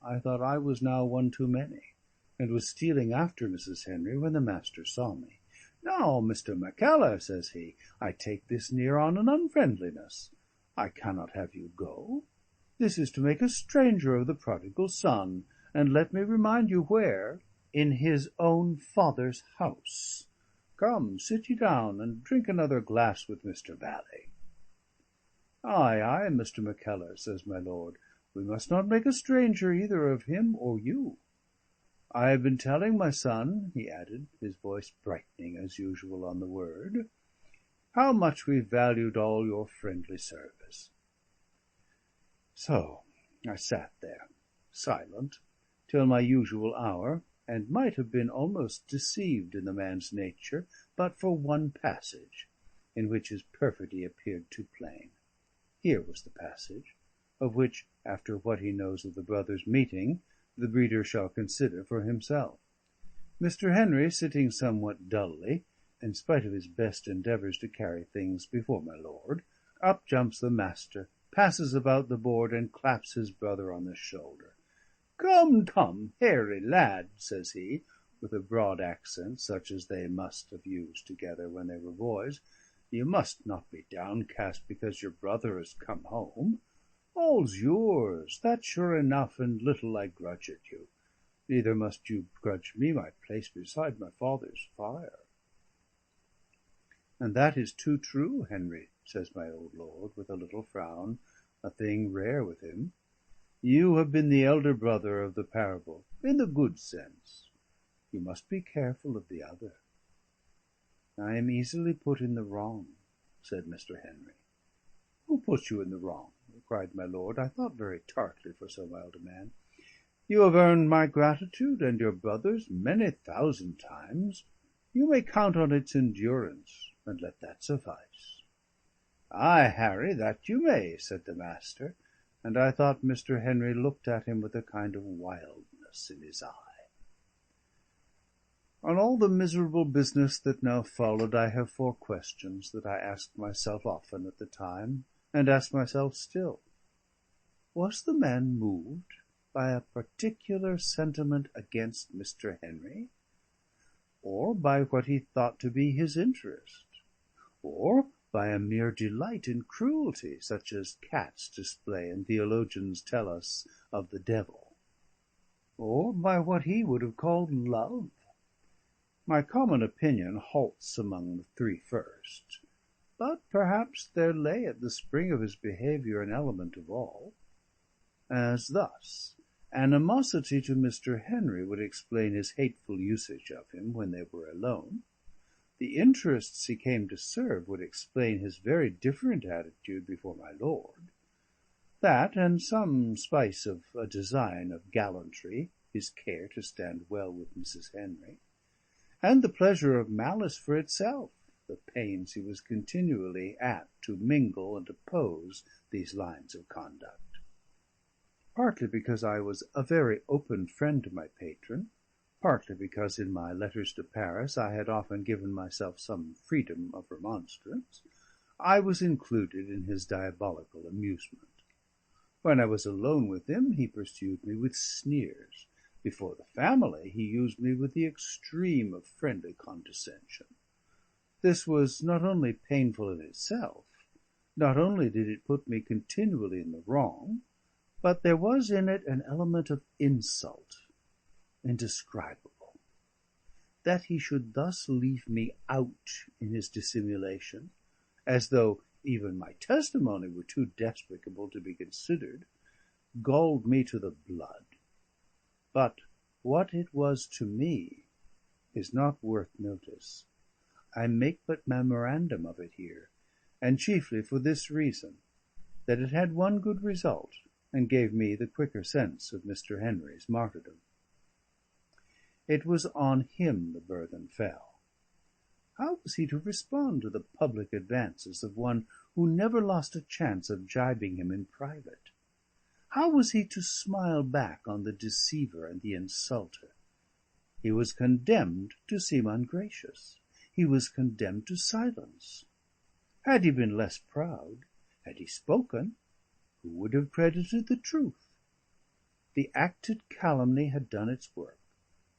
I thought I was now one too many, and was stealing after Mrs. Henry when the Master saw me. "Now, Mr. Mackellar," says he, "I take this near on an unfriendliness. I cannot have you go. This is to make a stranger of the prodigal son, and let me remind you where, in his own father's house. Come, sit ye down, and drink another glass with Mr. Bally." "Ay, ay, Mr. Mackellar," says my lord, "we must not make a stranger either of him or you. I have been telling my son," he added, his voice brightening as usual on the word, "how much we valued all your friendly service." So I sat there, silent, till my usual hour, and might have been almost deceived in the man's nature, but for one passage, in which his perfidy appeared too plain. Here was the passage, of which, after what he knows of the brothers' meeting, the reader shall consider for himself. Mr. Henry sitting somewhat dully, in spite of his best endeavours to carry things before my lord, up jumps the Master, passes about the board, and claps his brother on the shoulder. "Come, come, Harry, lad," says he, with a broad accent, such as they must have used together when they were boys, "you must not be downcast because your brother has come home. All's yours, that's sure enough, and little I grudge it you. Neither must you grudge me my place beside my father's fire." "And that is too true, Henry," says my old lord, with a little frown, a thing rare with him. "You have been the elder brother of the parable, in the good sense. You must be careful of the other." "I am easily put in the wrong," said Mr. Henry. "Who puts you in the wrong?" cried my lord, I thought very tartly for so mild a man. "You have earned my gratitude and your brother's many thousand times. You may count on its endurance, and let that suffice." "Ay, Harry, that you may," said the Master, and I thought Mr. Henry looked at him with a kind of wildness in his eye. On all the miserable business that now followed, I have 4 questions that I asked myself often at the time, and ask myself still. Was the man moved by a particular sentiment against Mr. Henry, or by what he thought to be his interest, or by a mere delight in cruelty, such as cats display and theologians tell us of the devil, or by what he would have called love? My common opinion halts among the 3 first, but perhaps there lay at the spring of his behaviour an element of all. As thus: animosity to Mr. Henry would explain his hateful usage of him when they were alone. The interests he came to serve would explain his very different attitude before my lord. That, and some spice of a design of gallantry, his care to stand well with Mrs. Henry, and the pleasure of malice for itself, the pains he was continually at to mingle and oppose these lines of conduct. Partly because I was a very open friend to my patron, partly because in my letters to Paris I had often given myself some freedom of remonstrance, I was included in his diabolical amusement. When I was alone with him, he pursued me with sneers. Before the family, he used me with the extreme of friendly condescension. This was not only painful in itself, not only did it put me continually in the wrong, but there was in it an element of insult indescribable. That he should thus leave me out in his dissimulation, as though even my testimony were too despicable to be considered, galled me to the blood. But what it was to me is not worth notice. I make but memorandum of it here, and chiefly for this reason, that it had one good result, and gave me the quicker sense of Mr. Henry's martyrdom. It was on him the burthen fell. How was he to respond to the public advances of one who never lost a chance of gibing him in private? How was he to smile back on the deceiver and the insulter? He was condemned to seem ungracious. He was condemned to silence. Had he been less proud, had he spoken, who would have credited the truth? The acted calumny had done its work.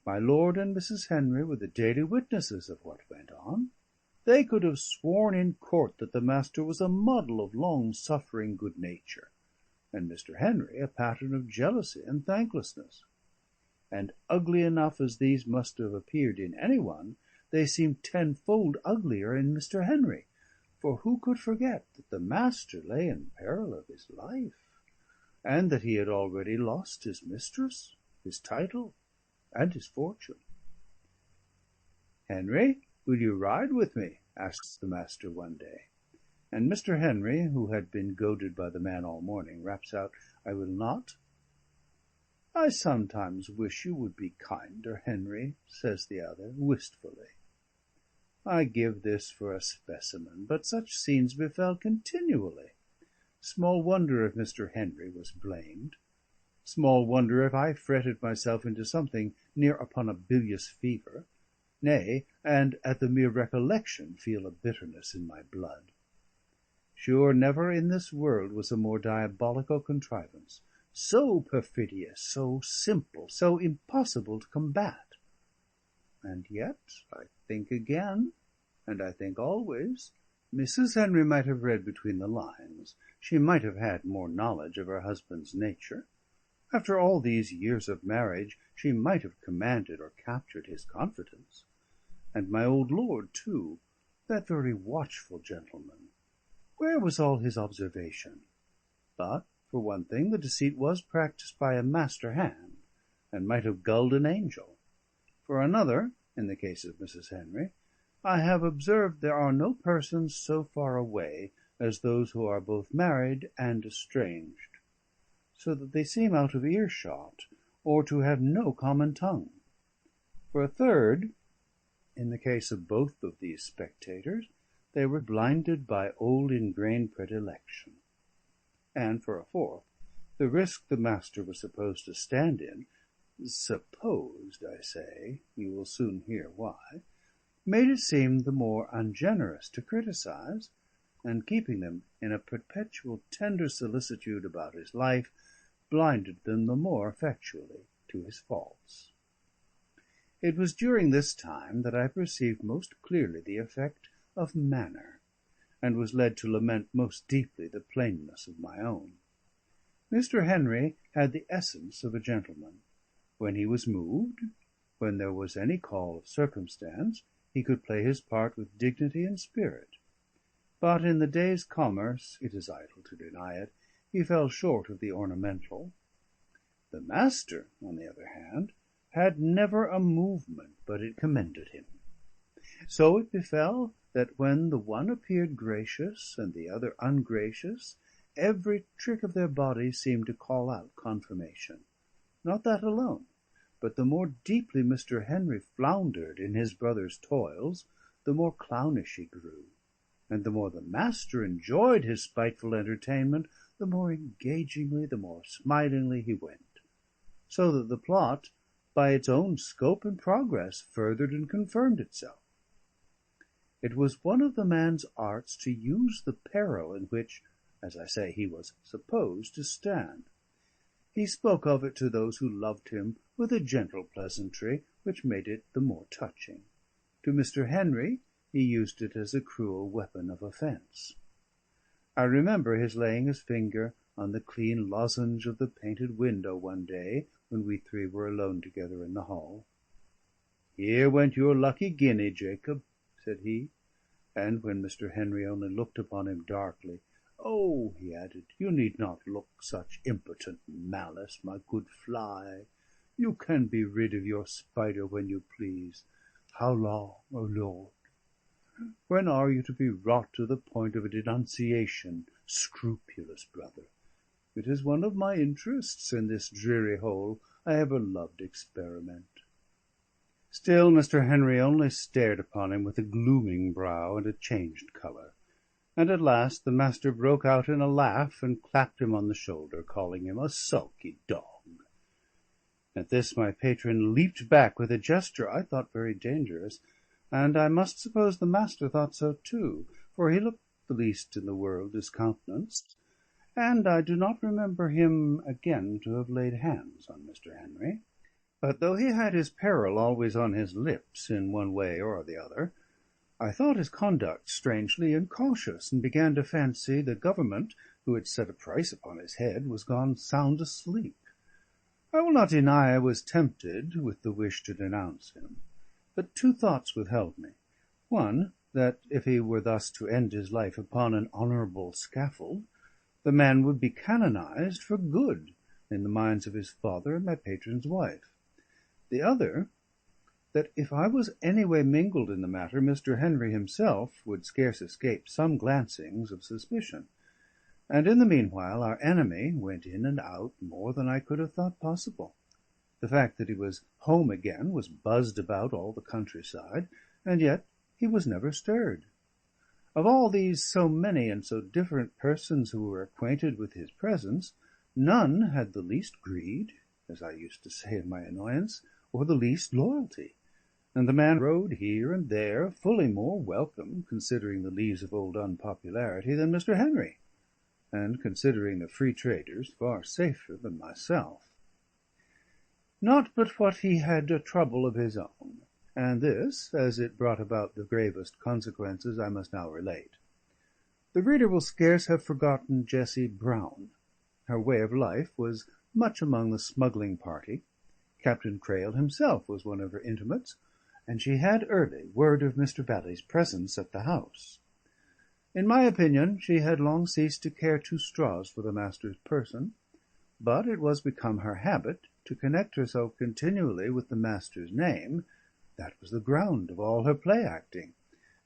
My lord and Mrs. Henry were the daily witnesses of what went on. They could have sworn in court that the Master was a model of long-suffering good nature, and Mr. Henry a pattern of jealousy and thanklessness. And ugly enough as these must have appeared in any one, they seemed tenfold uglier in Mr. Henry, for who could forget that the Master lay in peril of his life, and that he had already lost his mistress, his title, and his fortune? "Henry, will you ride with me?" asked the Master one day. And Mr. Henry, who had been goaded by the man all morning, raps out, "I will not." "I sometimes wish you would be kinder, Henry," says the other, wistfully. I give this for a specimen, but such scenes befell continually. Small wonder if Mr. Henry was blamed. Small wonder if I fretted myself into something near upon a bilious fever, nay, and at the mere recollection feel a bitterness in my blood. Sure, never in this world was a more diabolical contrivance, so perfidious, so simple, so impossible to combat. And yet I think again, and I think always, Mrs. Henry might have read between the lines. She might have had more knowledge of her husband's nature. After all these years of marriage, she might have commanded or captured his confidence. And my old lord, too, that very watchful gentleman, where was all his observation? But, for one thing, the deceit was practised by a master hand, and might have gulled an angel. For another, in the case of Mrs. Henry, I have observed there are no persons so far away as those who are both married and estranged, so that they seem out of earshot, or to have no common tongue. For a third, in the case of both of these spectators, they were blinded by old ingrained predilection. And for a fourth, the risk the Master was supposed to stand in, supposed, I say, you will soon hear why, made it seem the more ungenerous to criticise, and keeping them in a perpetual tender solicitude about his life, blinded them the more effectually to his faults. It was during this time that I perceived most clearly the effect of manner, and was led to lament most deeply the plainness of my own. Mr. Henry had the essence of a gentleman. When he was moved, when there was any call of circumstance, he could play his part with dignity and spirit. But in the day's commerce, it is idle to deny it, he fell short of the ornamental. The Master, on the other hand, had never a movement but it commended him. So it befell that when the one appeared gracious and the other ungracious, every trick of their bodies seemed to call out confirmation. Not that alone, but the more deeply Mr. Henry floundered in his brother's toils, the more clownish he grew, and the more the Master enjoyed his spiteful entertainment, the more engagingly, the more smilingly he went, so that the plot, by its own scope and progress, furthered and confirmed itself. It was one of the man's arts to use the peril in which, as I say, he was supposed to stand. He spoke of it to those who loved him with a gentle pleasantry, which made it the more touching. To Mr. Henry he used it as a cruel weapon of offence. I remember his laying his finger on the clean lozenge of the painted window one day when we three were alone together in the hall. "Here went your lucky guinea, Jacob," said he, and when Mr. Henry only looked upon him darkly, "Oh," he added, "you need not look such impotent malice, my good fly. You can be rid of your spider when you please. How long, O Lord? When are you to be wrought to the point of a denunciation, scrupulous brother? It is one of my interests in this dreary hole I ever loved experiment." Still Mr. Henry only stared upon him with a glooming brow and a changed colour; and at last the Master broke out in a laugh, and clapped him on the shoulder, calling him a sulky dog. At this my patron leaped back with a gesture I thought very dangerous, and I must suppose the Master thought so too, for he looked the least in the world discountenanced, and I do not remember him again to have laid hands on Mr. Henry. But though he had his peril always on his lips in one way or the other, I thought his conduct strangely incautious, and began to fancy the Government, who had set a price upon his head, was gone sound asleep. I will not deny I was tempted with the wish to denounce him, but two thoughts withheld me. One, that if he were thus to end his life upon an honourable scaffold, the man would be canonised for good in the minds of his father and my patron's wife. The other, that if I was any way mingled in the matter, Mr. Henry himself would scarce escape some glancings of suspicion. And in the meanwhile our enemy went in and out more than I could have thought possible. The fact that he was home again was buzzed about all the countryside, and yet he was never stirred. Of all these so many and so different persons who were acquainted with his presence, none had the least greed, as I used to say in my annoyance, or the least loyalty; and the man rode here and there, fully more welcome, considering the lees of old unpopularity, than Mr. Henry, and, considering the free traders, far safer than myself. Not but what he had a trouble of his own, and this, as it brought about the gravest consequences, I must now relate. The reader will scarce have forgotten Jessie Brown. Her way of life was much among the smuggling party. Captain Crail himself was one of her intimates, and she had early word of Mr. Bally's presence at the house. In my opinion, she had long ceased to care two straws for the Master's person, but it was become her habit to connect herself continually with the Master's name. That was the ground of all her play-acting;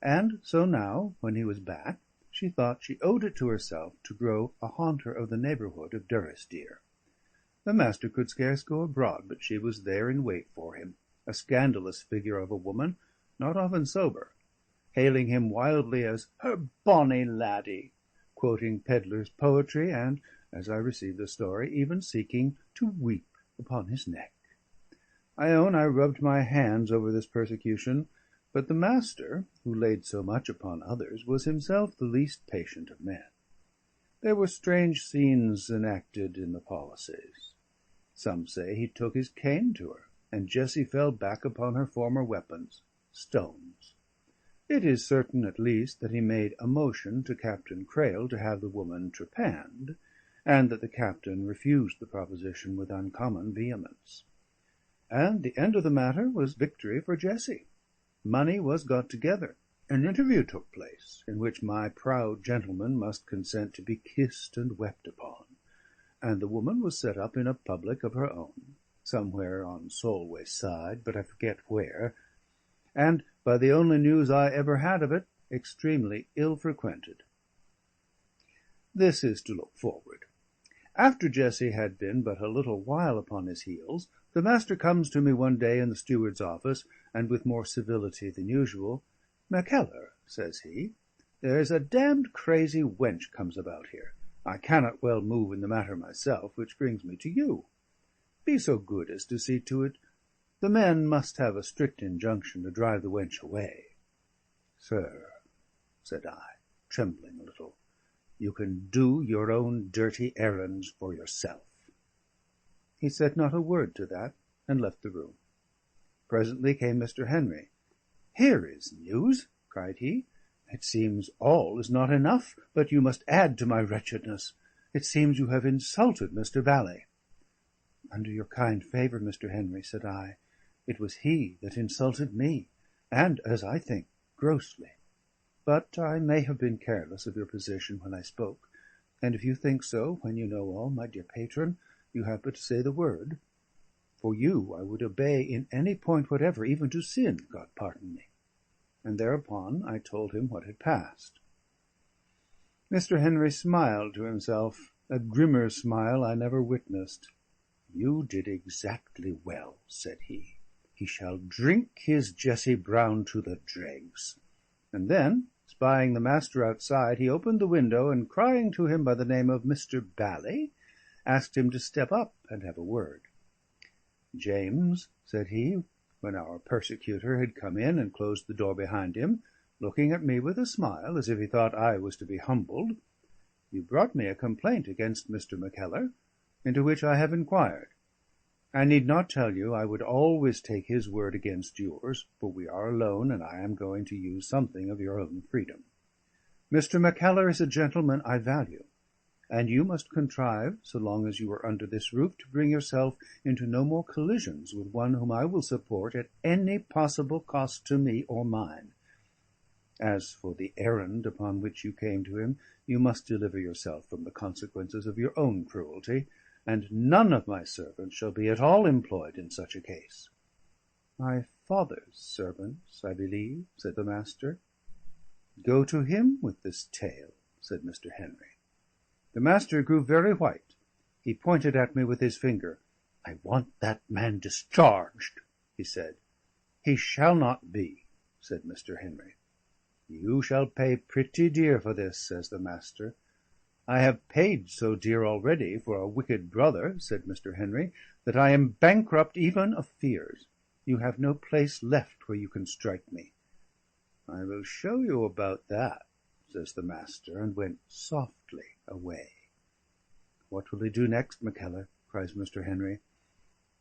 and so now, when he was back, she thought she owed it to herself to grow a haunter of the neighbourhood of Durrisdeer. The Master could scarce go abroad but she was there in wait for him, a scandalous figure of a woman, not often sober, hailing him wildly as "her bonny laddie," quoting pedlar's poetry, and, as I received the story, even seeking to weep upon his neck. I own I rubbed my hands over this persecution, but the Master, who laid so much upon others, was himself the least patient of men. There were strange scenes enacted in the policies. Some say he took his cane to her, and Jessie fell back upon her former weapons, stones. It is certain, at least, that he made a motion to Captain Crail to have the woman trepanned, and that the captain refused the proposition with uncommon vehemence. And the end of the matter was victory for Jessie. Money was got together. An interview took place, in which my proud gentleman must consent to be kissed and wept upon, and the woman was set up in a public of her own, somewhere on Solway side, but I forget where, and, by the only news I ever had of it, extremely ill-frequented. This is to look forward. After Jessie had been but a little while upon his heels, the Master comes to me one day in the steward's office, and with more civility than usual, "Mackellar," says he, "there's a damned crazy wench comes about here. I cannot well move in the matter myself, which brings me to you. Be so good as to see to it. The men must have a strict injunction to drive the wench away." "Sir," said I, trembling a little, "you can do your own dirty errands for yourself." He said not a word to that, and left the room. Presently came Mr. Henry. "Here is news," cried he. "It seems all is not enough, but you must add to my wretchedness. It seems you have insulted Mr. Bally." "Under your kind favour, Mr. Henry," said I, "it was he that insulted me, and, as I think, grossly. But I may have been careless of your position when I spoke, and if you think so when you know all, my dear patron, you have but to say the word." For you I would obey in any point whatever, even to sin, God pardon me." And thereupon I told him what had passed. Mr. Henry smiled to himself, a grimmer smile I never witnessed. "You did exactly well," said he. "He shall drink his Jessie Brown to the dregs." And then, spying the Master outside, he opened the window, and crying to him by the name of Mr. Bally, asked him to step up and have a word. "James," said he, when our persecutor had come in and closed the door behind him, looking at me with a smile, as if he thought I was to be humbled, "you brought me a complaint against Mr. Mackellar, into which I have inquired. I need not tell you I would always take his word against yours, for we are alone, and I am going to use something of your own freedom. Mr. Mackellar is a gentleman I value, and you must contrive, so long as you are under this roof, to bring yourself into no more collisions with one whom I will support at any possible cost to me or mine. As for the errand upon which you came to him, you must deliver yourself from the consequences of your own cruelty, and none of my servants shall be at all employed in such a case." "My father's servants, I believe," said the Master. "Go to him with this tale," said Mr. Henry. The Master grew very white. He pointed at me with his finger. "I want that man discharged," he said. "He shall not be," said Mr. Henry. "You shall pay pretty dear for this," says the Master. "I have paid so dear already for a wicked brother," said Mr. Henry, "that I am bankrupt even of fears. You have no place left where you can strike me." "I will show you about that," says the Master, and went softly away. "What will he do next, Mackellar?" cries Mr. Henry.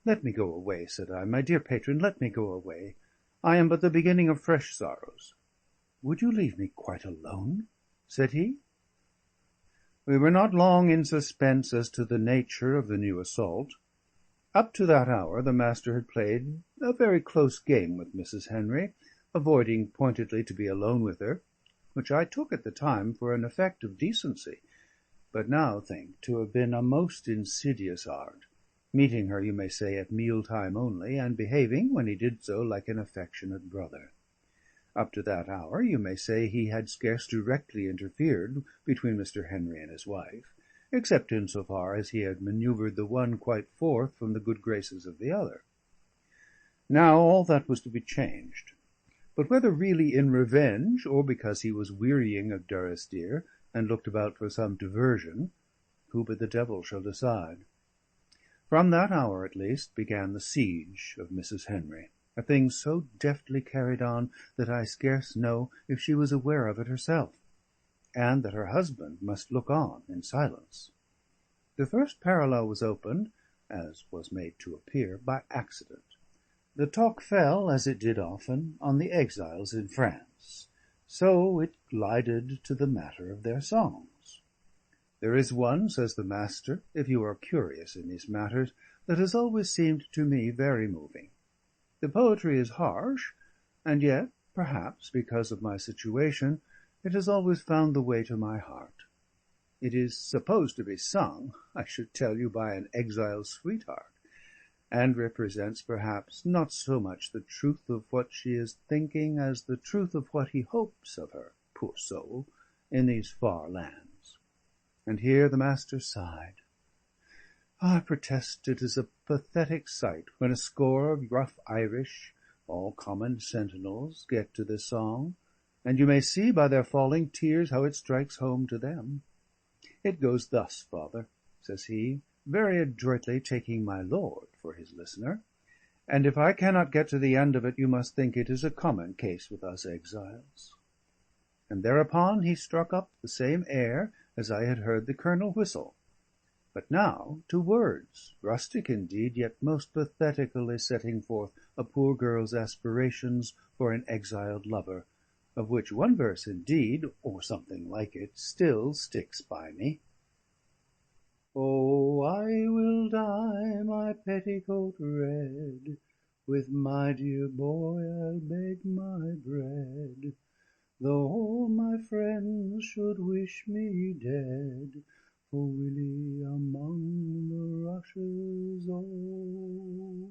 "Let me go away," said I. "My dear patron, let me go away. I am but the beginning of fresh sorrows." "Would you leave me quite alone?" said he. We were not long in suspense as to the nature of the new assault. Up to that hour the Master had played a very close game with Mrs. Henry, avoiding pointedly to be alone with her, which I took at the time for an effect of decency, but now think to have been a most insidious art, meeting her, you may say, at meal-time only, and behaving, when he did so, like an affectionate brother. Up to that hour, you may say, he had scarce directly interfered between Mr. Henry and his wife, except in so far as he had manoeuvred the one quite forth from the good graces of the other. Now all that was to be changed; but whether really in revenge, or because he was wearying of Durrisdeer, and looked about for some diversion, who but the devil shall decide? From that hour, at least, began the siege of Mrs. Henry, a thing so deftly carried on that I scarce know if she was aware of it herself, and that her husband must look on in silence. The first parallel was opened, as was made to appear, by accident. The talk fell, as it did often, on the exiles in France, so it glided to the matter of their songs. "There is one," says the Master, "if you are curious in these matters, that has always seemed to me very moving. The poetry is harsh, and yet, perhaps because of my situation, it has always found the way to my heart. It is supposed to be sung, I should tell you, by an exile's sweetheart, and represents, perhaps, not so much the truth of what she is thinking as the truth of what he hopes of her, poor soul, in these far lands." And here the Master sighed. I protest it is a pathetic sight when a score of rough Irish, all common sentinels, get to this song, and you may see by their falling tears how it strikes home to them. "It goes thus, father," says he, very adroitly taking my lord for his listener, "and if I cannot get to the end of it, you must think it is a common case with us exiles." And thereupon he struck up the same air as I had heard the Colonel whistle, but now to words, rustic indeed, yet most pathetically setting forth a poor girl's aspirations for an exiled lover, of which one verse indeed, or something like it, still sticks by me. "Oh, I will dye my petticoat red, with my dear boy I'll bake my bread. Though all my friends should wish me dead, O Willie, among the rushes all.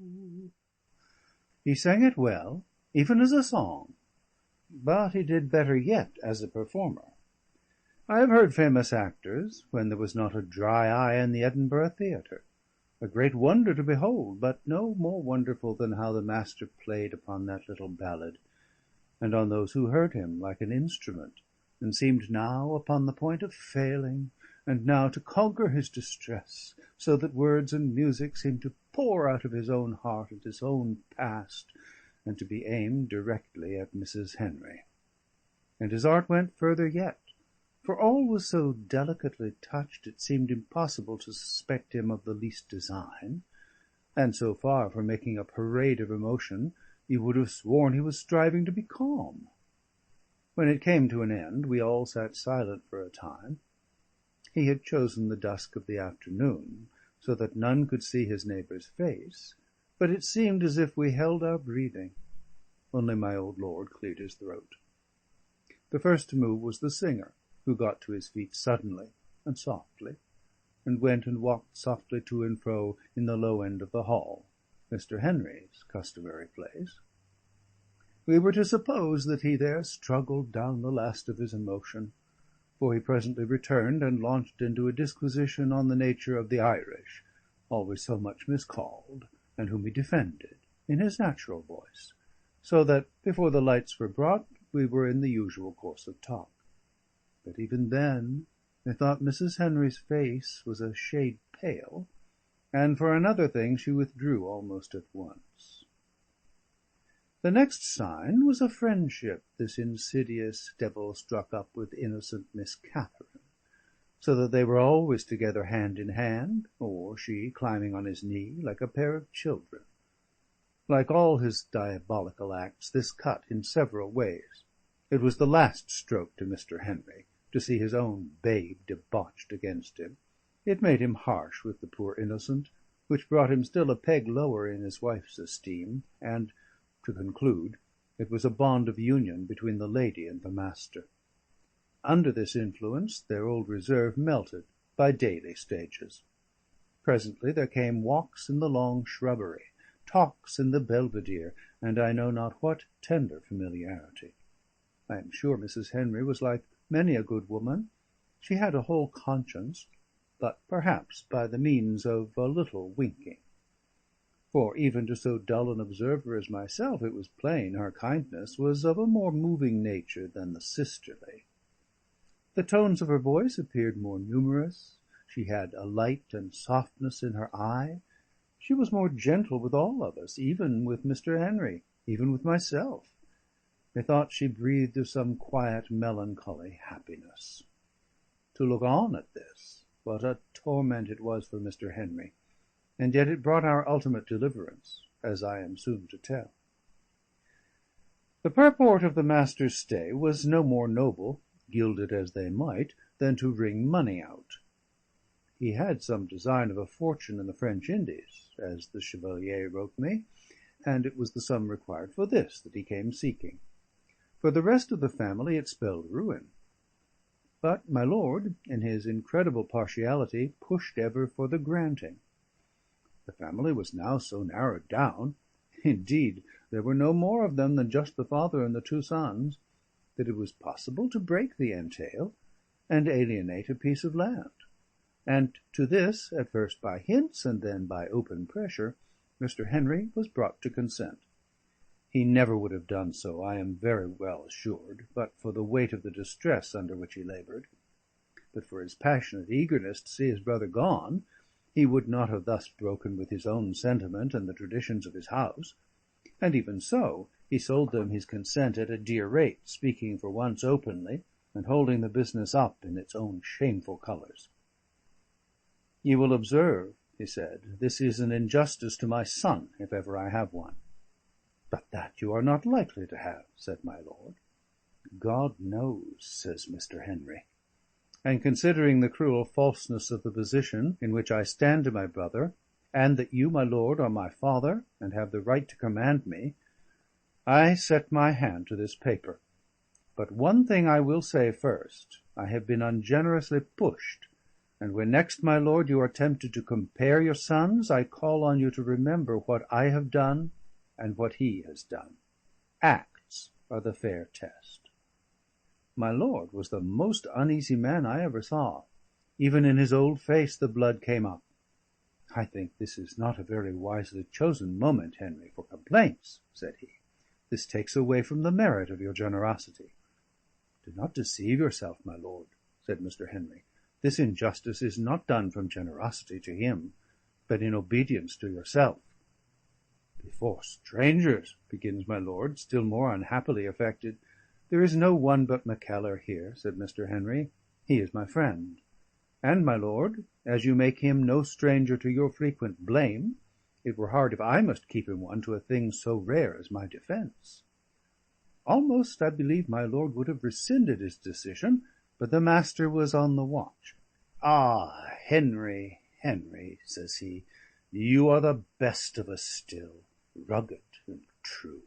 He sang it well, even as a song, but he did better yet as a performer. I have heard famous actors, when there was not a dry eye in the Edinburgh theatre, a great wonder to behold, but no more wonderful than how the master played upon that little ballad, and on those who heard him, like an instrument, and seemed now upon the point of failing, and now to conquer his distress, so that words and music seemed to pour out of his own heart and his own past, and to be aimed directly at Mrs. Henry. And his art went further yet, for all was so delicately touched it seemed impossible to suspect him of the least design, and so far from making a parade of emotion, you would have sworn he was striving to be calm. When it came to an end, we all sat silent for a time. He had chosen the dusk of the afternoon, so that none could see his neighbour's face, but it seemed as if we held our breathing. Only my old lord cleared his throat. The first to move was the singer, who got to his feet suddenly and softly, and went and walked softly to and fro in the low end of the hall, Mr. Henry's customary place. We were to suppose that he there struggled down the last of his emotion, for he presently returned and launched into a disquisition on the nature of the Irish, always so much miscalled, and whom he defended, in his natural voice, so that, before the lights were brought, we were in the usual course of talk. But even then, methought Mrs. Henry's face was a shade pale, and for another thing she withdrew almost at once. The next sign was a friendship this insidious devil struck up with innocent Miss Catherine, so that they were always together hand in hand, or she climbing on his knee, like a pair of children. Like all his diabolical acts, this cut in several ways. It was the last stroke to Mr. Henry, to see his own babe debauched against him. It made him harsh with the poor innocent, which brought him still a peg lower in his wife's esteem, and, to conclude, it was a bond of union between the lady and the master. Under this influence their old reserve melted by daily stages. Presently there came walks in the long shrubbery, talks in the belvedere, and I know not what tender familiarity. I am sure Mrs. Henry was like many a good woman. She had a whole conscience, but perhaps by the means of a little winking. For even to so dull an observer as myself, it was plain her kindness was of a more moving nature than the sisterly. The tones of her voice appeared more numerous, she had a light and softness in her eye, she was more gentle with all of us, even with Mr. Henry, even with myself. Methought she breathed of some quiet melancholy happiness. To look on at this, what a torment it was for Mr. Henry, and yet it brought our ultimate deliverance, as I am soon to tell. The purport of the master's stay was no more noble, gild it as they might, than to wring money out. He had some design of a fortune in the French Indies, as the Chevalier wrote me, and it was the sum required for this that he came seeking. For the rest of the family it spelled ruin. But my lord, in his incredible partiality, pushed ever for the granting. The family was now so narrowed down, indeed there were no more of them than just the father and the two sons, that it was possible to break the entail and alienate a piece of land. And to this, at first by hints and then by open pressure, Mr. Henry was brought to consent. He never would have done so, I am very well assured, but for the weight of the distress under which he laboured. But for his passionate eagerness to see his brother gone, he would not have thus broken with his own sentiment and the traditions of his house. And even so, he sold them his consent at a dear rate, speaking for once openly, and holding the business up in its own shameful colours. "You will observe," he said, "this is an injustice to my son, if ever I have one." "But that you are not likely to have," said my lord. "God knows," says Mr. Henry. "And considering the cruel falseness of the position in which I stand to my brother, and that you, my lord, are my father, and have the right to command me, I set my hand to this paper. But one thing I will say first: I have been ungenerously pushed, and when next, my lord, you are tempted to compare your sons, I call on you to remember what I have done and what he has done. Acts are the fair test." My lord was the most uneasy man I ever saw. Even in his old face the blood came up. "I think this is not a very wisely chosen moment, Henry, for complaints," said he. "This takes away from the merit of your generosity." "Do not deceive yourself, my lord," said Mr. Henry. "This injustice is not done from generosity to him, but in obedience to yourself." "Before strangers," begins my lord, still more unhappily affected. "There is no one but Mackellar here," said Mr. Henry. "He is my friend. And, my lord, as you make him no stranger to your frequent blame, it were hard if I must keep him one to a thing so rare as my defence." Almost I believe my lord would have rescinded his decision, but the Master was on the watch. "Ah, Henry, Henry," says he, "you are the best of us still, rugged and true.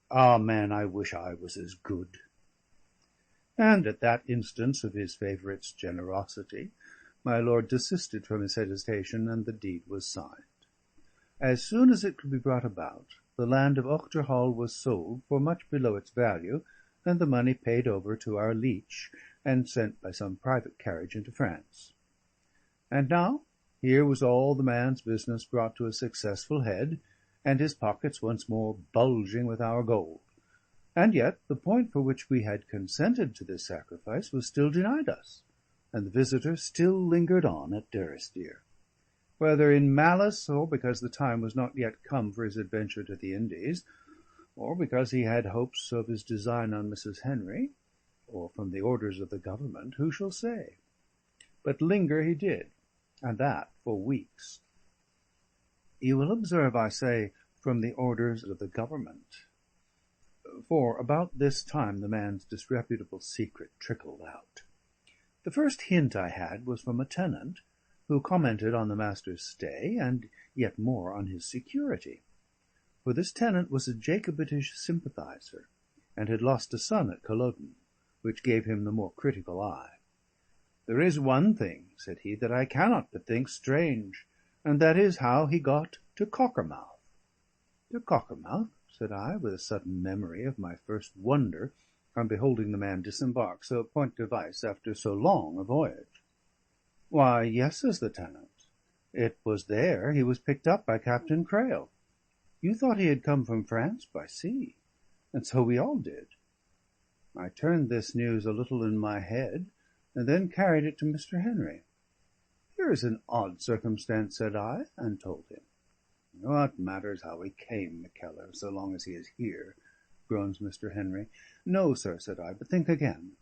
Ah, man, I wish I was as good." And at that instance of his favourite's generosity, my lord desisted from his hesitation, and the deed was signed. As soon as it could be brought about, the land of Auchterhall was sold for much below its value, and the money paid over to our leech, and sent by some private carriage into France. And now here was all the man's business brought to a successful head, and his pockets once more bulging with our gold. And yet the point for which we had consented to this sacrifice was still denied us, and the visitor still lingered on at Durrisdeer. Whether in malice, or because the time was not yet come for his adventure to the Indies, or because he had hopes of his design on Mrs. Henry, or from the orders of the government, who shall say? But linger he did, and that for weeks. You will observe, I say, from the orders of the government. For about this time the man's disreputable secret trickled out. The first hint I had was from a tenant, who commented on the Master's stay, and yet more on his security. For this tenant was a Jacobitish sympathiser, and had lost a son at Culloden, which gave him the more critical eye. "There is one thing," said he, "that I cannot but think strange, and that is how he got to Cockermouth." "To Cockermouth?" said I, with a sudden memory of my first wonder on beholding the man disembark so point device after so long a voyage. "Why, yes," says the tenant. "It was there he was picked up by Captain Crail. You thought he had come from France by sea, and so we all did." I turned this news a little in my head, and then carried it to Mr. Henry. "Here is an odd circumstance," said I, and told him. "What matters how he came, Mackellar, so long as he is here?" groans Mr. Henry. "No, sir," said I, "but think again.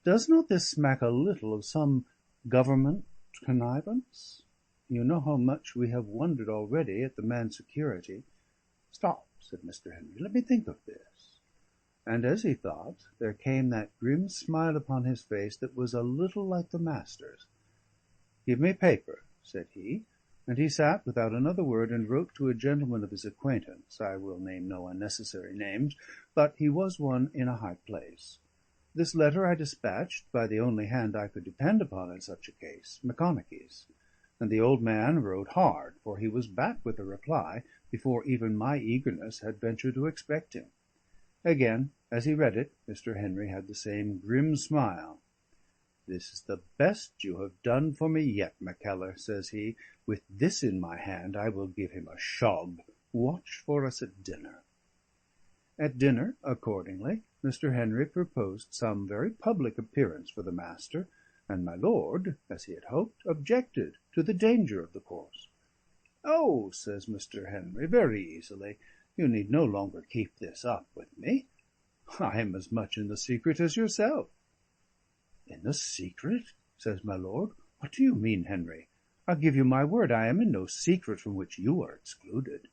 Does not this smack a little of some government connivance? You know how much we have wondered already at the man's security." "Stop," said Mr. Henry. "Let me think of this." And as he thought, there came that grim smile upon his face that was a little like the Master's. "Give me paper," said he, and he sat without another word and wrote to a gentleman of his acquaintance. I will name no unnecessary names, but he was one in a high place. This letter I dispatched by the only hand I could depend upon in such a case, Macconochie's, and the old man wrote hard, for he was back with a reply before even my eagerness had ventured to expect him. Again, as he read it, Mr. Henry had the same grim smile. "This is the best you have done for me yet, Mackellar," says he. "With this in my hand I will give him a shog. Watch for us at dinner." At dinner, accordingly, Mr. Henry proposed some very public appearance for the Master, and my lord, as he had hoped, objected to the danger of the course. "Oh," says Mr. Henry, very easily, "you need no longer keep this up with me. I am as much in the secret as yourself." "In the secret?" says my lord. "What do you mean, Henry? I'll give you my word I am in no secret from which you are excluded."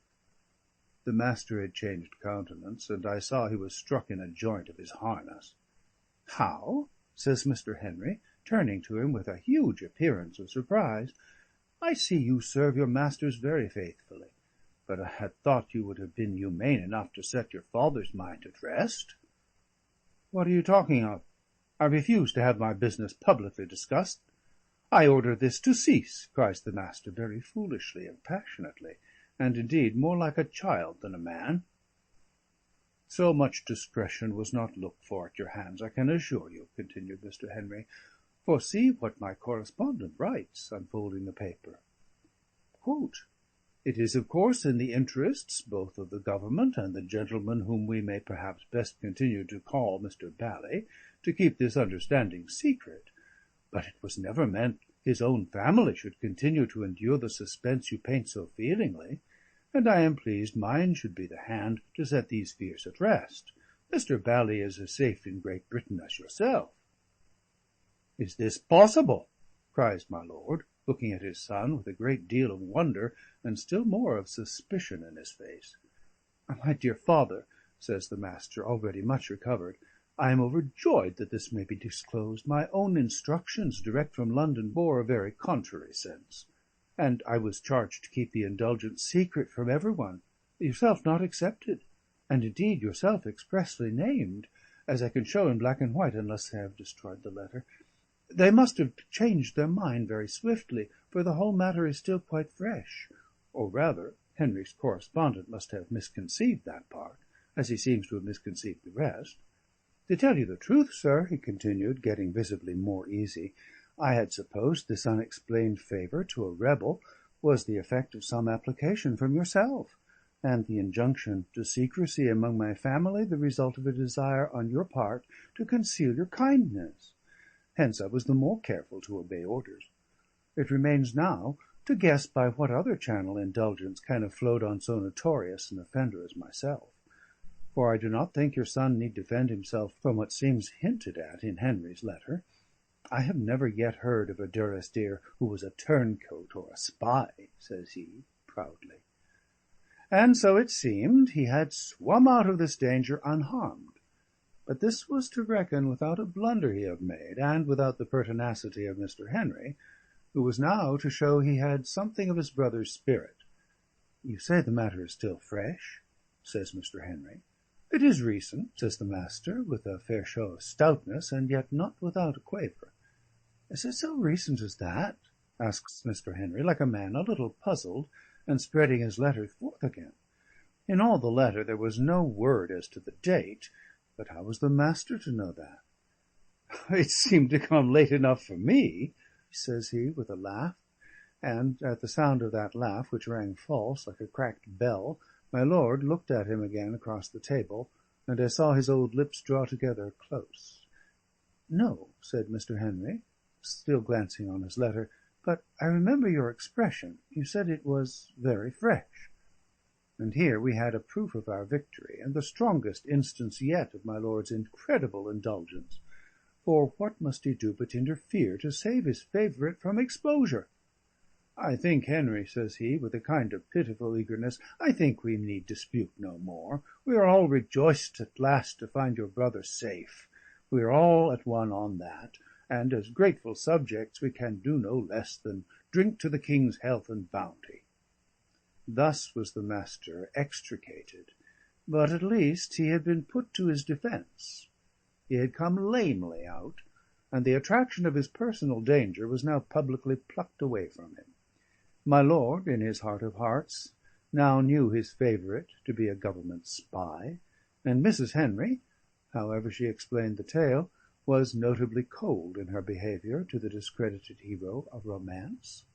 The Master had changed countenance, and I saw he was struck in a joint of his harness. "How?" says Mr. Henry, turning to him with a huge appearance of surprise. "I see you serve your masters very faithfully, but I had thought you would have been humane enough to set your father's mind at rest." "What are you talking of? I refuse to have my business publicly discussed." "I order this to cease," cries the Master, very foolishly and passionately, and indeed more like a child than a man. "So much discretion was not looked for at your hands, I can assure you," continued Mr. Henry. "For see what my correspondent writes," unfolding the paper. Quote, "It is, of course, in the interests both of the Government and the gentleman whom we may perhaps best continue to call Mr. Bally, to keep this understanding secret. But it was never meant his own family should continue to endure the suspense you paint so feelingly, and I am pleased mine should be the hand to set these fears at rest. Mr. Bally is as safe in Great Britain as yourself." "Is this possible?" cries my lord, looking at his son with a great deal of wonder and still more of suspicion in his face. "My dear father," says the Master, already much recovered, "I am overjoyed that this may be disclosed. My own instructions direct from London bore a very contrary sense, and I was charged to keep the indulgence secret from every one, yourself not excepted, and indeed yourself expressly named, as I can show in black and white, unless they have destroyed the letter. They must have changed their mind very swiftly, for the whole matter is still quite fresh. Or rather, Henry's correspondent must have misconceived that part, as he seems to have misconceived the rest. To tell you the truth, sir," he continued, getting visibly more easy, "I had supposed this unexplained favour to a rebel was the effect of some application from yourself, and the injunction to secrecy among my family the result of a desire on your part to conceal your kindness. Hence I was the more careful to obey orders. It remains now to guess by what other channel indulgence can have flowed on so notorious an offender as myself. For I do not think your son need defend himself from what seems hinted at in Henry's letter. I have never yet heard of a Durrisdeer who was a turncoat or a spy," says he, proudly. And so it seemed he had swum out of this danger unharmed. But this was to reckon without a blunder he had made, and without the pertinacity of Mr. Henry, who was now to show he had something of his brother's spirit. "You say the matter is still fresh?" says Mr. Henry. "It is recent," says the Master, with a fair show of stoutness, and yet not without a quaver. "Is it so recent as that?" asks Mr. Henry, like a man a little puzzled, and spreading his letter forth again. In all the letter there was no word as to the date, but how was the Master to know that? "It seemed to come late enough for me," says he, with a laugh. And at the sound of that laugh, which rang false, like a cracked bell, my lord looked at him again across the table, and I saw his old lips draw together close. "No," said Mr. Henry, still glancing on his letter, "but I remember your expression. You said it was very fresh." And here we had a proof of our victory, and the strongest instance yet of my lord's incredible indulgence. For what must he do but interfere to save his favourite from exposure? "I think, Henry," says he, with a kind of pitiful eagerness, "I think we need dispute no more. We are all rejoiced at last to find your brother safe. We are all at one on that, and as grateful subjects we can do no less than drink to the King's health and bounty." Thus was the Master extricated, but at least he had been put to his defence. He had come lamely out, and the attraction of his personal danger was now publicly plucked away from him. My lord, in his heart of hearts, now knew his favourite to be a Government spy, and Mrs. Henry, however she explained the tale, was notably cold in her behaviour to the discredited hero of romance.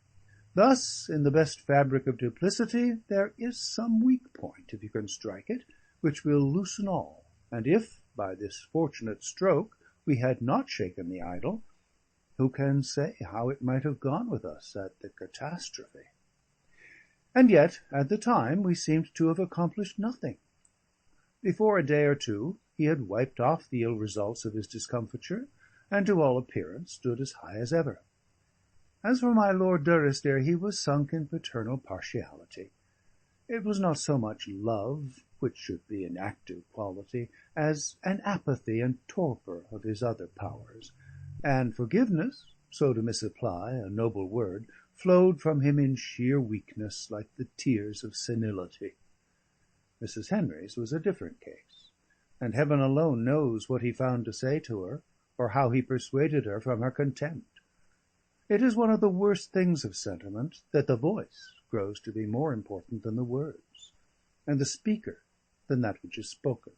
Thus, in the best fabric of duplicity, there is some weak point, if you can strike it, which will loosen all, and if, by this fortunate stroke, we had not shaken the idol, who can say how it might have gone with us at the catastrophe? And yet, at the time, we seemed to have accomplished nothing. Before a day or two, he had wiped off the ill results of his discomfiture, and to all appearance stood as high as ever. As for my Lord Durrisdeer, he was sunk in paternal partiality. It was not so much love, which should be an active quality, as an apathy and torpor of his other powers, and forgiveness, so to misapply a noble word, flowed from him in sheer weakness, like the tears of senility. Mrs. Henry's was a different case, and heaven alone knows what he found to say to her, or how he persuaded her from her contempt. It is one of the worst things of sentiment that the voice grows to be more important than the words, and the speaker than that which is spoken.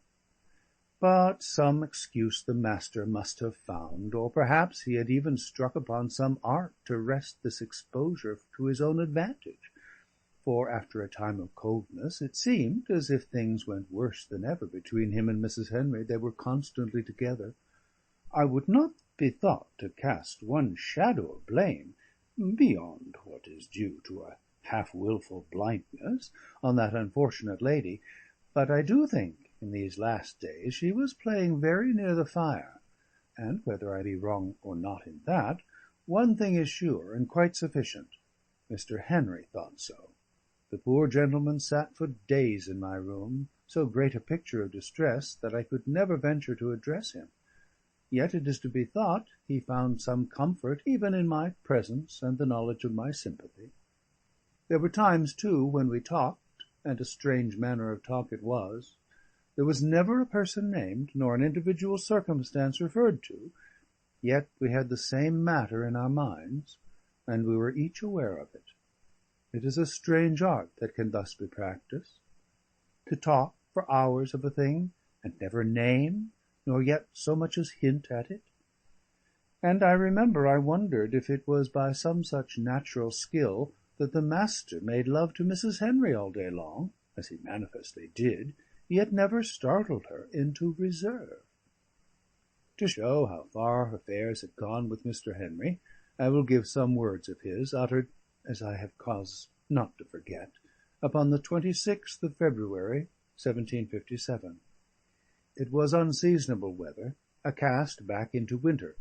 But some excuse the Master must have found, or perhaps he had even struck upon some art to wrest this exposure to his own advantage, for after a time of coldness it seemed as if things went worse than ever between him and Mrs. Henry. They were constantly together. I would not be thought to cast one shadow of blame, beyond what is due to a half-wilful blindness, on that unfortunate lady, but I do think in these last days she was playing very near the fire, and whether I be wrong or not in that, one thing is sure and quite sufficient: Mr. Henry thought so. The poor gentleman sat for days in my room, so great a picture of distress that I could never venture to address him. Yet it is to be thought he found some comfort even in my presence and the knowledge of my sympathy. There were times, too, when we talked, and a strange manner of talk it was. There was never a person named, nor an individual circumstance referred to, yet we had the same matter in our minds, and we were each aware of it. It is a strange art that can thus be practised, to talk for hours of a thing, and never name, nor yet so much as hint at it. And I remember I wondered if it was by some such natural skill that the Master made love to Mrs. Henry all day long, as he manifestly did, yet never startled her into reserve. To show how far affairs had gone with Mr. Henry, I will give some words of his, uttered, as I have cause not to forget, upon the 26th of February, 1757. It was unseasonable weather, a cast back into winter,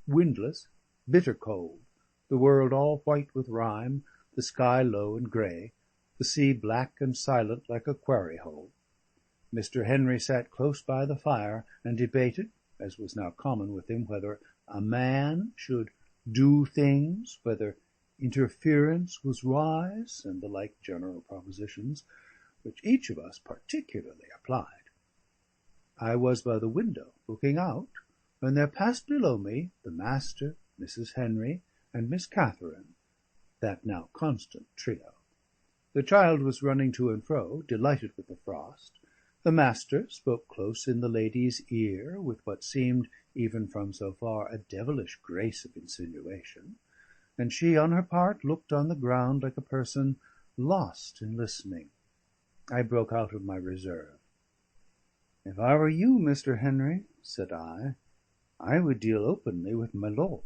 windless, bitter cold, the world all white with rime, the sky low and grey, the sea black and silent like a quarry hole. Mr. Henry sat close by the fire, and debated, as was now common with him, whether a man should do things, whether interference was wise, and the like general propositions, which each of us particularly applied. I was by the window, looking out, when there passed below me the Master, Mrs. Henry, and Miss Catherine, that now constant trio. The child was running to and fro, delighted with the frost. The Master spoke close in the lady's ear, with what seemed, even from so far, a devilish grace of insinuation, and she, on her part, looked on the ground like a person lost in listening. I broke out of my reserve. "If I were you, Mr. Henry," said I would deal openly with my lord."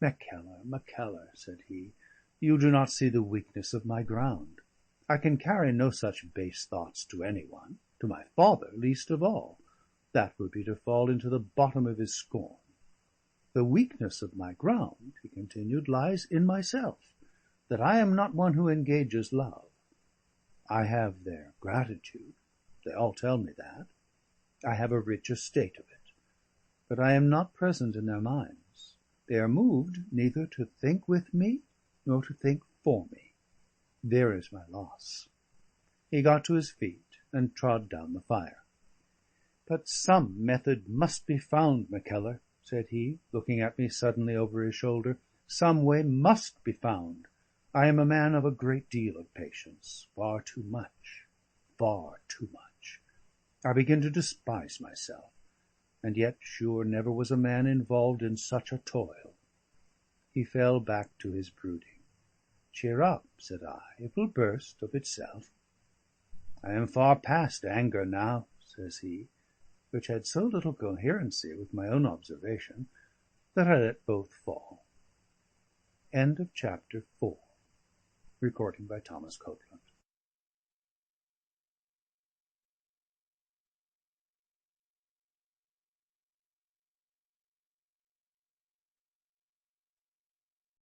"Mackellar," said he, "you do not see the weakness of my ground. I can carry no such base thoughts to any one, to my father least of all. That would be to fall into the bottom of his scorn. The weakness of my ground," he continued, "lies in myself, that I am not one who engages love. I have their gratitude, they all tell me that. I have a rich estate of it. But I am not present in their minds. They are moved neither to think with me, nor to think for me. There is my loss." He got to his feet, and trod down the fire. "But some method must be found, Mackellar," said he, looking at me suddenly over his shoulder. "Some way must be found. I am a man of a great deal of patience, far too much, far too much. I begin to despise myself, and yet sure never was a man involved in such a toil." He fell back to his brooding. "Cheer up," said I, "it will burst of itself." "I am far past anger now," says he, which had so little coherency with my own observation, that I let both fall. End of chapter 4. Recording by Thomas Copeland.